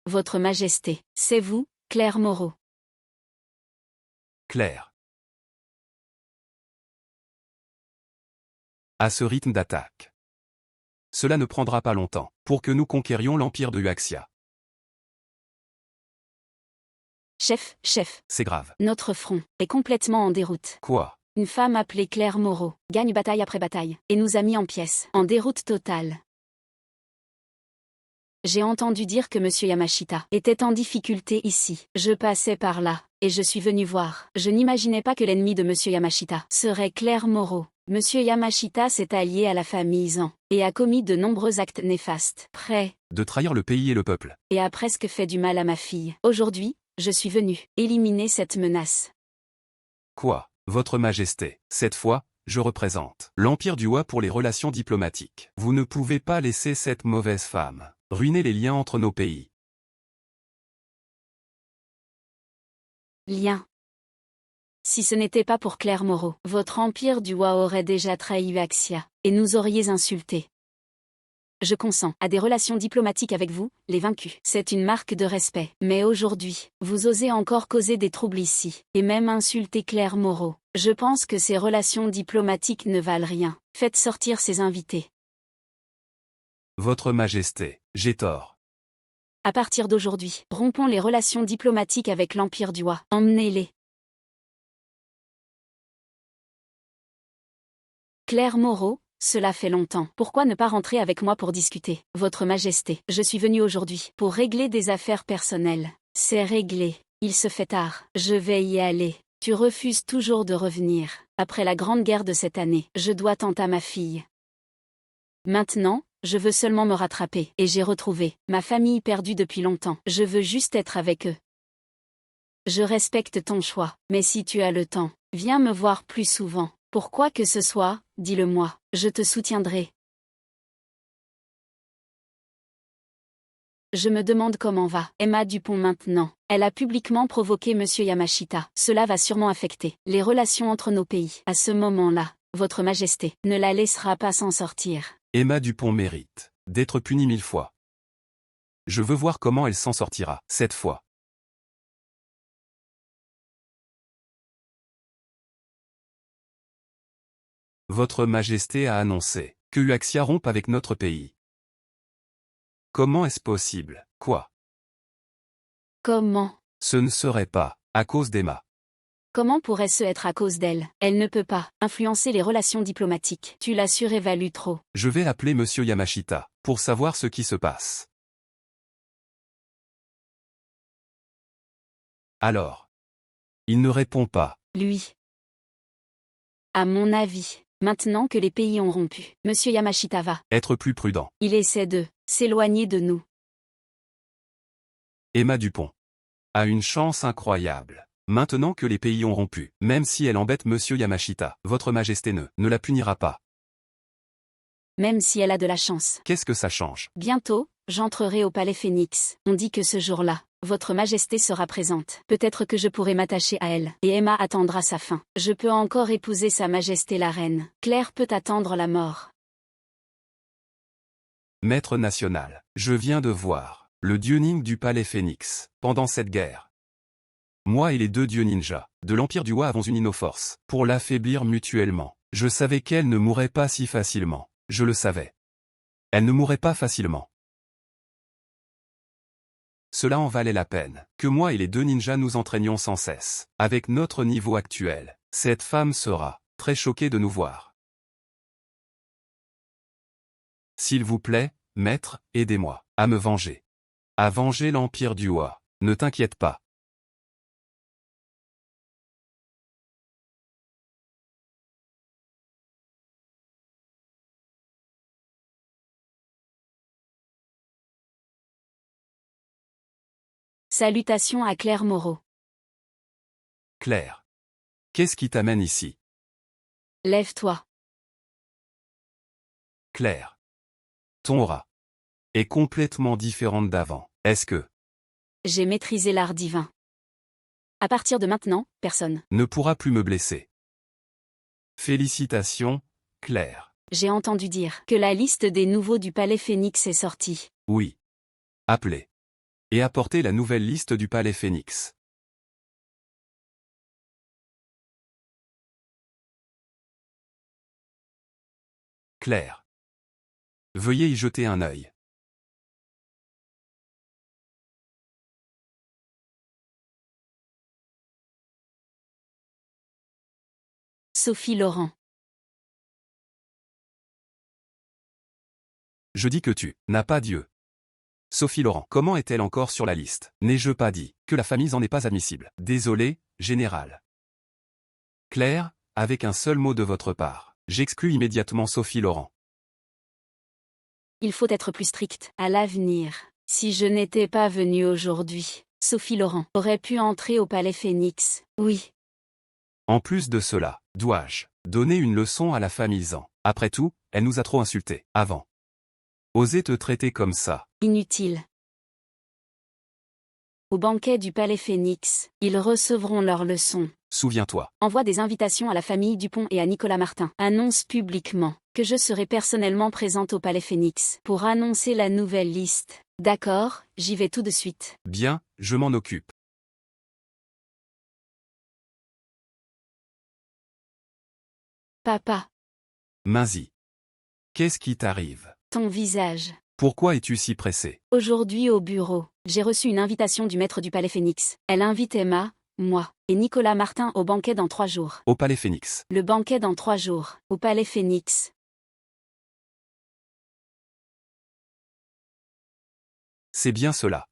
S2: Votre Majesté, c'est vous, Claire Moreau.
S1: Claire. À ce rythme d'attaque. Cela ne prendra pas longtemps pour que nous conquérions l'empire de Huaxia.
S2: Chef.
S1: C'est grave.
S2: Notre front est complètement en déroute.
S1: Quoi?
S2: Une femme appelée Claire Moreau gagne bataille après bataille et nous a mis en pièces, en déroute totale. J'ai entendu dire que Monsieur Yamashita était en difficulté ici. Je passais par là, et je suis venu voir. Je n'imaginais pas que l'ennemi de Monsieur Yamashita serait Claire Moreau. Monsieur Yamashita s'est allié à la famille Zan, et a commis de nombreux actes néfastes. Prêt
S1: De trahir le pays et le peuple.
S2: et a presque fait du mal à ma fille. Aujourd'hui, je suis venu éliminer cette menace.
S1: Quoi? Votre Majesté, cette fois, je représente l'Empire du Hua pour les relations diplomatiques. Vous ne pouvez pas laisser cette mauvaise femme ruiner les liens entre nos pays.
S2: Lien. Si ce n'était pas pour Claire Moreau, votre empire du Hua aurait déjà trahi Huaxia, et nous auriez insultés. Je consens à des relations diplomatiques avec vous, les vaincus. C'est une marque de respect. Mais aujourd'hui, vous osez encore causer des troubles ici, et même insulter Claire Moreau. Je pense que ces relations diplomatiques ne valent rien. Faites sortir ces invités.
S1: Votre Majesté, j'ai tort.
S2: À partir d'aujourd'hui, rompons les relations diplomatiques avec l'empire du Hua. Emmenez-les. Claire Moreau, cela fait longtemps. Pourquoi ne pas rentrer avec moi pour discuter? Votre Majesté, je suis venu aujourd'hui pour régler des affaires personnelles. C'est réglé. Il se fait tard. Je vais y aller. Tu refuses toujours de revenir. Après la grande guerre de cette année, je dois tant à ma fille. Maintenant, je veux seulement me rattraper. Et j'ai retrouvé ma famille perdue depuis longtemps. Je veux juste être avec eux. Je respecte ton choix, mais si tu as le temps, viens me voir plus souvent. Pour quoi que ce soit, dis-le-moi, je te soutiendrai. Je me demande comment va Emma Dupont maintenant. Elle a publiquement provoqué Monsieur Yamashita. Cela va sûrement affecter les relations entre nos pays. À ce moment-là, Votre Majesté ne la laissera pas s'en sortir.
S1: Emma Dupont mérite d'être punie 1000 fois. Je veux voir comment elle s'en sortira, cette fois. Votre Majesté a annoncé que Huaxia rompe avec notre pays. Comment est-ce possible? Quoi?
S2: Comment?
S1: Ce ne serait pas à cause d'Emma.
S2: Comment pourrait-ce être à cause d'elle? Elle ne peut pas influencer les relations diplomatiques. Tu la surévalues trop.
S1: Je vais appeler Monsieur Yamashita, pour savoir ce qui se passe. Alors. Il ne répond pas.
S2: Lui. À mon avis, maintenant que les pays ont rompu, Monsieur Yamashita va
S1: Être plus prudent.
S2: Il essaie de s'éloigner de nous.
S1: Emma Dupont a une chance incroyable. Maintenant que les pays ont rompu, même si elle embête Monsieur Yamashita, Votre Majesté ne la punira pas.
S2: Même si elle a de la chance.
S1: Qu'est-ce que ça change?
S2: Bientôt, j'entrerai au palais Phénix. On dit que ce jour-là, Votre Majesté sera présente. Peut-être que je pourrai m'attacher à elle. Et Emma attendra sa fin. Je peux encore épouser Sa Majesté la Reine. Claire peut attendre la mort.
S1: Maître national, je viens de voir le tuning du palais Phénix pendant cette guerre. Moi et les 2 dieux ninjas de l'Empire du Wa avons uni nos forces pour l'affaiblir mutuellement. Je savais qu'elle ne mourrait pas si facilement. Je le savais. Elle ne mourrait pas facilement. Cela en valait la peine, que moi et les 2 ninjas nous entraînions sans cesse. Avec notre niveau actuel, cette femme sera très choquée de nous voir. S'il vous plaît, maître, aidez-moi à me venger. À venger l'Empire du Wa. Ne t'inquiète pas.
S2: Salutations à Claire Moreau.
S1: Claire. Qu'est-ce qui t'amène ici?
S2: Lève-toi.
S1: Claire. Ton aura est complètement différente d'avant. Est-ce que
S2: J'ai maîtrisé l'art divin. À partir de maintenant, personne
S1: ne pourra plus me blesser? Félicitations, Claire.
S2: J'ai entendu dire que la liste des nouveaux du palais Phénix est sortie.
S1: Oui. Appelez. Et apportez la nouvelle liste du palais Phénix. Claire. Veuillez y jeter un œil.
S2: Sophie Laurent.
S1: Je dis que tu n'as pas Dieu. Sophie Laurent, comment est-elle encore sur la liste? N'ai-je pas dit que la famille en n'est pas admissible? Désolé, général. Claire, avec un seul mot de votre part, j'exclus immédiatement Sophie Laurent.
S2: Il faut être plus strict. À l'avenir, si je n'étais pas venue aujourd'hui, Sophie Laurent aurait pu entrer au palais Phénix. Oui.
S1: En plus de cela, dois-je donner une leçon à la famille Zan? Après tout, elle nous a trop insultés avant. Oser te traiter comme ça.
S2: Inutile. Au banquet du palais Phénix, ils recevront leur leçon.
S1: Souviens-toi.
S2: Envoie des invitations à la famille Dupont et à Nicolas Martin. Annonce publiquement que je serai personnellement présente au palais Phénix pour annoncer la nouvelle liste. D'accord, j'y vais tout de suite.
S1: Bien, je m'en occupe.
S2: Papa,
S1: Minzi. Qu'est-ce qui t'arrive?
S2: ton visage.
S1: Pourquoi es-tu si pressé?
S2: Aujourd'hui au bureau, j'ai reçu une invitation du maître du palais Phénix. Elle invite Emma, moi, et Nicolas Martin au banquet dans 3 jours.
S1: Au palais Phénix.
S2: Le banquet dans 3 jours, au palais Phénix.
S1: C'est bien cela.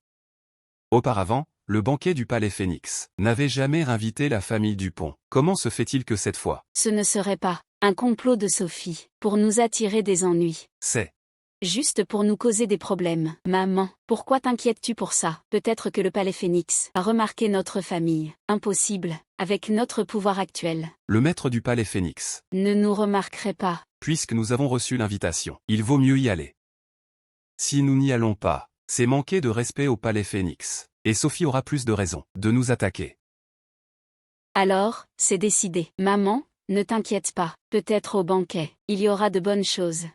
S1: Auparavant, le banquet du palais Phénix n'avait jamais invité la famille Dupont. Comment se fait-il que cette fois?
S2: Ce ne serait pas un complot de Sophie pour nous attirer des ennuis.
S1: C'est
S2: Juste pour nous causer des problèmes. Maman, pourquoi t'inquiètes-tu pour ça? Peut-être que le palais Phénix a remarqué notre famille. Impossible, avec notre pouvoir actuel.
S1: le maître du palais Phénix.
S2: Ne nous remarquerait pas.
S1: Puisque nous avons reçu l'invitation, il vaut mieux y aller. Si nous n'y allons pas, c'est manquer de respect au palais Phénix. Et Sophie aura plus de raisons de nous attaquer.
S2: Alors, c'est décidé. Maman, ne t'inquiète pas. Peut-être au banquet, il y aura de bonnes choses.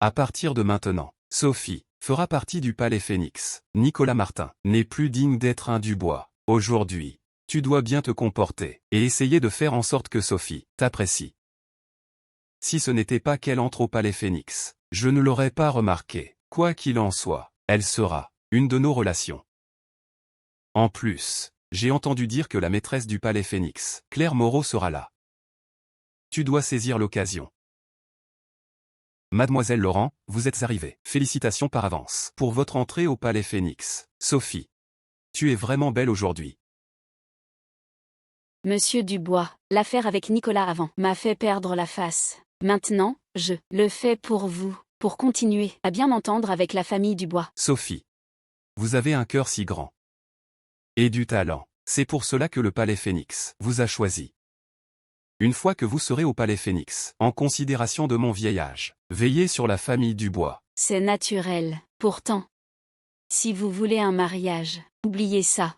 S1: À partir de maintenant, Sophie fera partie du palais Phénix. Nicolas Martin n'est plus digne d'être un Dubois. Aujourd'hui, tu dois bien te comporter et essayer de faire en sorte que Sophie t'apprécie. Si ce n'était pas qu'elle entre au palais Phénix, je ne l'aurais pas remarqué. Quoi qu'il en soit, elle sera une de nos relations. En plus, j'ai entendu dire que la maîtresse du palais Phénix, Claire Moreau, sera là. Tu dois saisir l'occasion. Mademoiselle Laurent, vous êtes arrivée. Félicitations par avance pour votre entrée au palais Phénix. Sophie, tu es vraiment belle aujourd'hui.
S2: Monsieur Dubois, l'affaire avec Nicolas avant m'a fait perdre la face. Maintenant, je le fais pour vous, pour continuer à bien m'entendre avec la famille Dubois.
S1: Sophie, vous avez un cœur si grand. Et du talent. C'est pour cela que le palais Phénix vous a choisi. Une fois que vous serez au palais Phénix, en considération de mon vieil âge, veillez sur la famille Dubois.
S2: C'est naturel, pourtant. Si vous voulez un mariage, oubliez ça.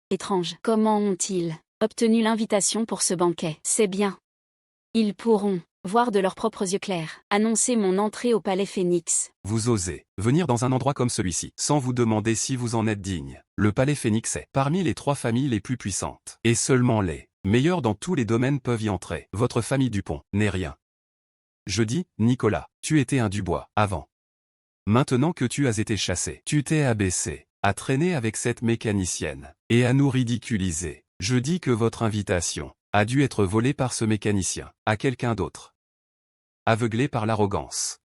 S2: Étrange. Comment ont-ils obtenu l'invitation pour ce banquet? C'est bien. Ils pourront, voir de leurs propres yeux clairs, annoncer mon entrée au palais Phénix.
S1: Vous osez venir dans un endroit comme celui-ci, sans vous demander si vous en êtes digne. Le palais Phénix est parmi les 3 familles les plus puissantes. Et seulement les meilleurs dans tous les domaines peuvent y entrer. Votre famille Dupont n'est rien. Je dis, Nicolas, tu étais un Dubois avant. Maintenant que tu as été chassé, tu t'es abaissé, à traîner avec cette mécanicienne, et à nous ridiculiser. Je dis que votre invitation a dû être volée par ce mécanicien, à quelqu'un d'autre. Aveuglé par l'arrogance.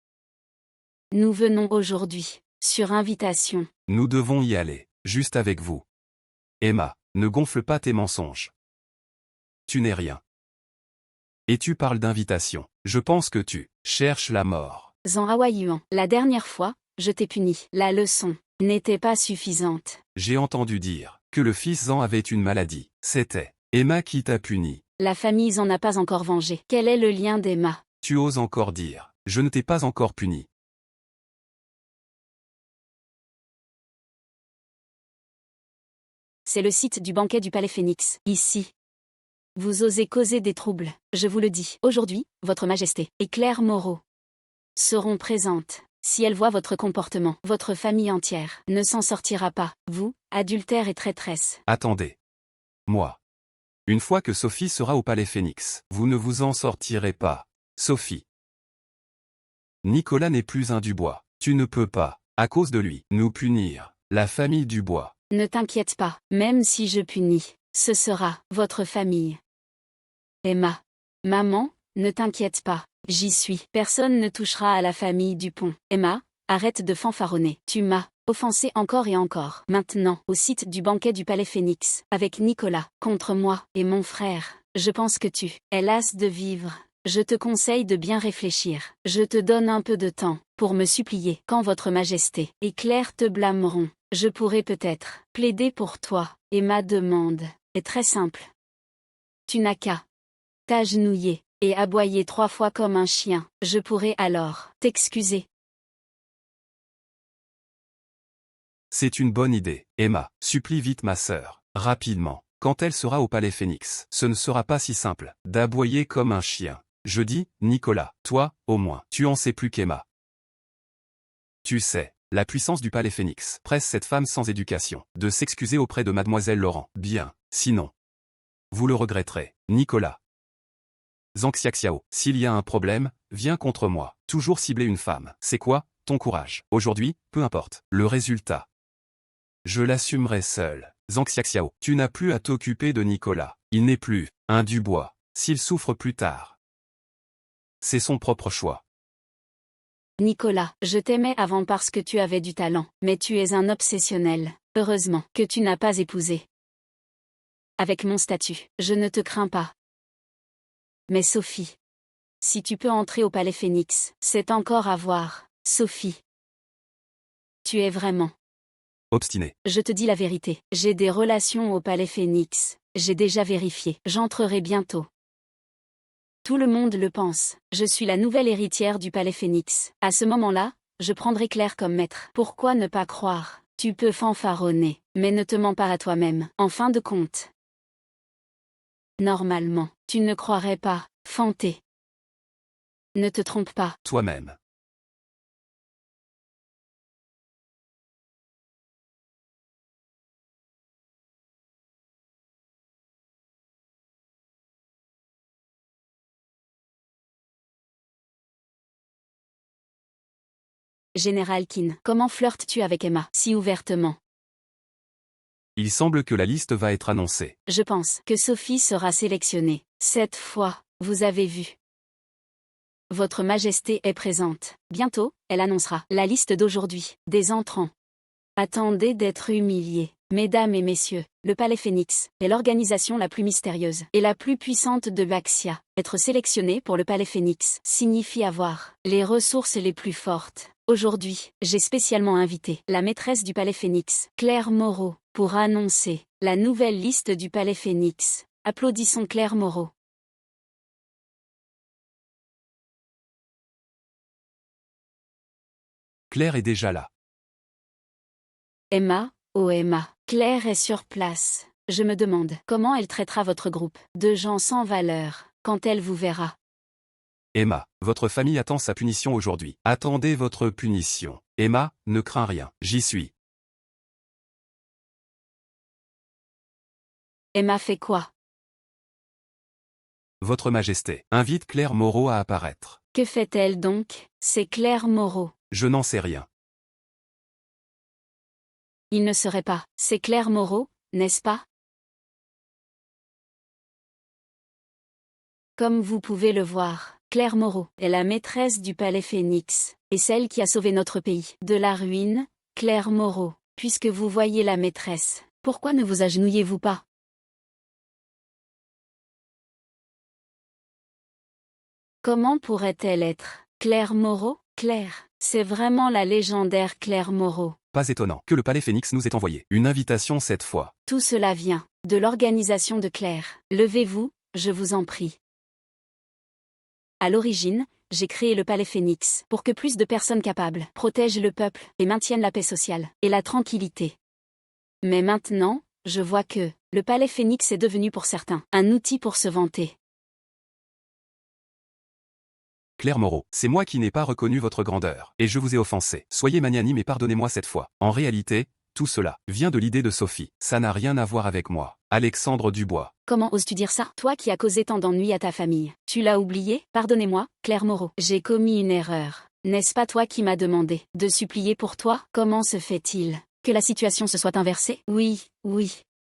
S2: Nous venons aujourd'hui, sur invitation.
S1: Nous devons y aller, juste avec vous. Emma, ne gonfle pas tes mensonges. Tu n'es rien. Et tu parles d'invitation. Je pense que tu cherches la mort.
S2: Zhang Hawaiyuan, la dernière fois, je t'ai puni. La leçon n'était pas suffisante.
S1: J'ai entendu dire que le fils Zan avait une maladie. C'était Emma qui t'a puni.
S2: La famille Zhang n'a pas encore vengé. Quel est le lien d'Emma?
S1: Tu oses encore dire, je ne t'ai pas encore puni.
S2: C'est le site du banquet du palais Phénix, ici. Vous osez causer des troubles, je vous le dis. Aujourd'hui, votre majesté et Claire Moreau seront présentes. Si elles voient votre comportement, votre famille entière ne s'en sortira pas. Vous, adultère et traîtresse.
S1: Attendez. Moi. Une fois que Sophie sera au palais Phénix, vous ne vous en sortirez pas. Sophie. Nicolas n'est plus un Dubois. Tu ne peux pas, à cause de lui, nous punir. La famille Dubois.
S2: Ne t'inquiète pas, même si je punis, ce sera votre famille. Emma. Maman, ne t'inquiète pas, j'y suis. Personne ne touchera à la famille Dupont. Emma, arrête de fanfaronner. Tu m'as offensé encore et encore. Maintenant, au site du banquet du palais Phénix, avec Nicolas, contre moi et mon frère, je pense que tu es lasse de vivre. Je te conseille de bien réfléchir. Je te donne un peu de temps pour me supplier. Quand votre majesté et Claire te blâmeront, je pourrai peut-être plaider pour toi. Et ma demande est très simple. Tu n'as qu'à t'agenouiller et aboyer 3 fois comme un chien. Je pourrai alors t'excuser.
S1: C'est une bonne idée. Emma, supplie vite ma sœur. Rapidement. Quand elle sera au palais Phénix, ce ne sera pas si simple d'aboyer comme un chien. Je dis, Nicolas, toi, au moins, tu en sais plus qu'Emma. Tu sais, la puissance du palais Phénix presse cette femme sans éducation de s'excuser auprès de mademoiselle Laurent. Bien, sinon. Vous le regretterez, Nicolas. Zhang Xiaxiao, s'il y a un problème, viens contre moi. Toujours cibler une femme. C'est quoi, ton courage? Aujourd'hui, peu importe, le résultat. Je l'assumerai seul. Zhang Xiaxiao, tu n'as plus à t'occuper de Nicolas. Il n'est plus un Dubois. S'il souffre plus tard, c'est son propre choix.
S2: Nicolas, je t'aimais avant parce que tu avais du talent, mais tu es un obsessionnel. Heureusement que tu n'as pas épousé. Avec mon statut, je ne te crains pas. Mais Sophie, si tu peux entrer au palais Phénix, c'est encore à voir. Sophie, tu es vraiment
S1: Obstiné.
S2: Je te dis la vérité, j'ai des relations au palais Phénix, j'ai déjà vérifié, j'entrerai bientôt. Tout le monde le pense, je suis la nouvelle héritière du palais Phénix. À ce moment-là, je prendrai Claire comme maître. Pourquoi ne pas croire? Tu peux fanfaronner, mais ne te mens pas à toi-même. En fin de compte, normalement, tu ne croirais pas, fanter. Ne te trompe pas.
S1: Toi-même.
S2: Général Kin, comment flirtes-tu avec Emma si ouvertement?
S1: Il semble que la liste va être annoncée.
S2: Je pense que Sophie sera sélectionnée. Cette fois, vous avez vu. Votre Majesté est présente. Bientôt, elle annoncera la liste d'aujourd'hui, des entrants. Attendez d'être humiliés. Mesdames et messieurs, le Palais Phénix est l'organisation la plus mystérieuse et la plus puissante de Baxia. Être sélectionné pour le Palais Phénix signifie avoir les ressources les plus fortes. Aujourd'hui, j'ai spécialement invité la maîtresse du Palais Phénix, Claire Moreau, pour annoncer la nouvelle liste du Palais Phénix. Applaudissons Claire Moreau.
S1: Claire est déjà là.
S2: Emma, oh Emma, Claire est sur place. Je me demande comment elle traitera votre groupe de gens sans valeur quand elle vous verra.
S1: Emma, votre famille attend sa punition aujourd'hui. Attendez votre punition. Emma, ne crains rien. J'y suis.
S2: Emma fait quoi?
S1: Votre Majesté, invite Claire Moreau à apparaître.
S2: Que fait-elle donc? C'est Claire Moreau.
S1: Je n'en sais rien.
S2: Il ne serait pas. C'est Claire Moreau, n'est-ce pas? Comme vous pouvez le voir, Claire Moreau est la maîtresse du Palais Phénix, et celle qui a sauvé notre pays de la ruine. Claire Moreau, puisque vous voyez la maîtresse, pourquoi ne vous agenouillez-vous pas? Comment pourrait-elle être Claire Moreau? Claire, c'est vraiment la légendaire Claire Moreau.
S1: Pas étonnant que le Palais Phénix nous ait envoyé une invitation cette fois.
S2: Tout cela vient de l'organisation de Claire. Levez-vous, je vous en prie. À l'origine, j'ai créé le Palais Phénix pour que plus de personnes capables protègent le peuple et maintiennent la paix sociale et la tranquillité. Mais maintenant, je vois que le Palais Phénix est devenu pour certains un outil pour se vanter.
S1: Claire Moreau, c'est moi qui n'ai pas reconnu votre grandeur, et je vous ai offensé. Soyez magnanime et pardonnez-moi cette fois. En réalité, tout cela vient de l'idée de Sophie. Ça n'a rien à voir avec moi. Alexandre Dubois.
S2: Comment oses-tu dire ça? Toi qui as causé tant d'ennuis à ta famille. Tu l'as oublié? Pardonnez-moi, Claire Moreau. J'ai commis une erreur. N'est-ce pas toi qui m'as demandé de supplier pour toi? Comment se fait-il que la situation se soit inversée? Oui,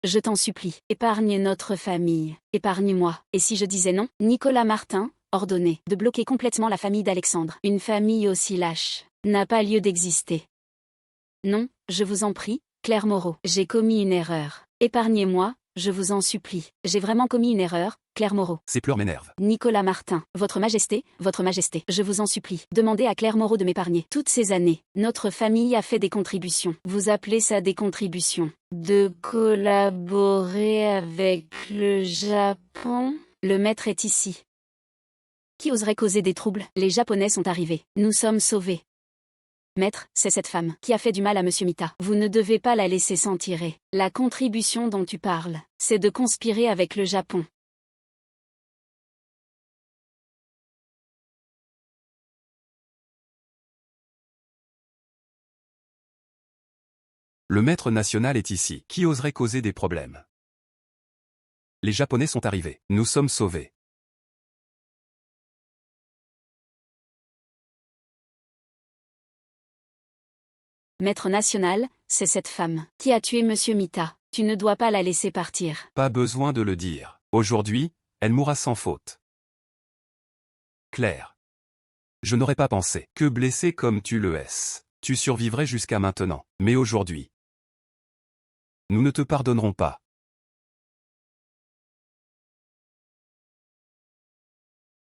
S2: je t'en supplie. Épargne notre famille. Épargne-moi. Et si je disais non? Nicolas Martin, ordonné de bloquer complètement la famille d'Alexandre. Une famille aussi lâche n'a pas lieu d'exister. Non, je vous en prie, Claire Moreau. J'ai commis une erreur. Épargnez-moi, je vous en supplie. J'ai vraiment commis une erreur, Claire Moreau.
S1: Ces pleurs m'énervent.
S2: Nicolas Martin, votre Majesté, je vous en supplie. Demandez à Claire Moreau de m'épargner. Toutes ces années, notre famille a fait des contributions. Vous appelez ça des contributions? De collaborer avec le Japon? Le maître est ici. Qui oserait causer des troubles? Les Japonais sont arrivés. Nous sommes sauvés. Maître, c'est cette femme qui a fait du mal à Monsieur Mita. Vous ne devez pas la laisser s'en tirer. La contribution dont tu parles, c'est de conspirer avec le Japon.
S1: Le maître national est ici. Qui oserait causer des problèmes? Les Japonais sont arrivés. Nous sommes sauvés.
S2: Maître national, c'est cette femme qui a tué Monsieur Mita. Tu ne dois pas la laisser partir.
S1: Pas besoin de le dire. Aujourd'hui, elle mourra sans faute. Claire. Je n'aurais pas pensé que blessé comme tu le es, tu survivrais jusqu'à maintenant. Mais aujourd'hui, nous ne te pardonnerons pas.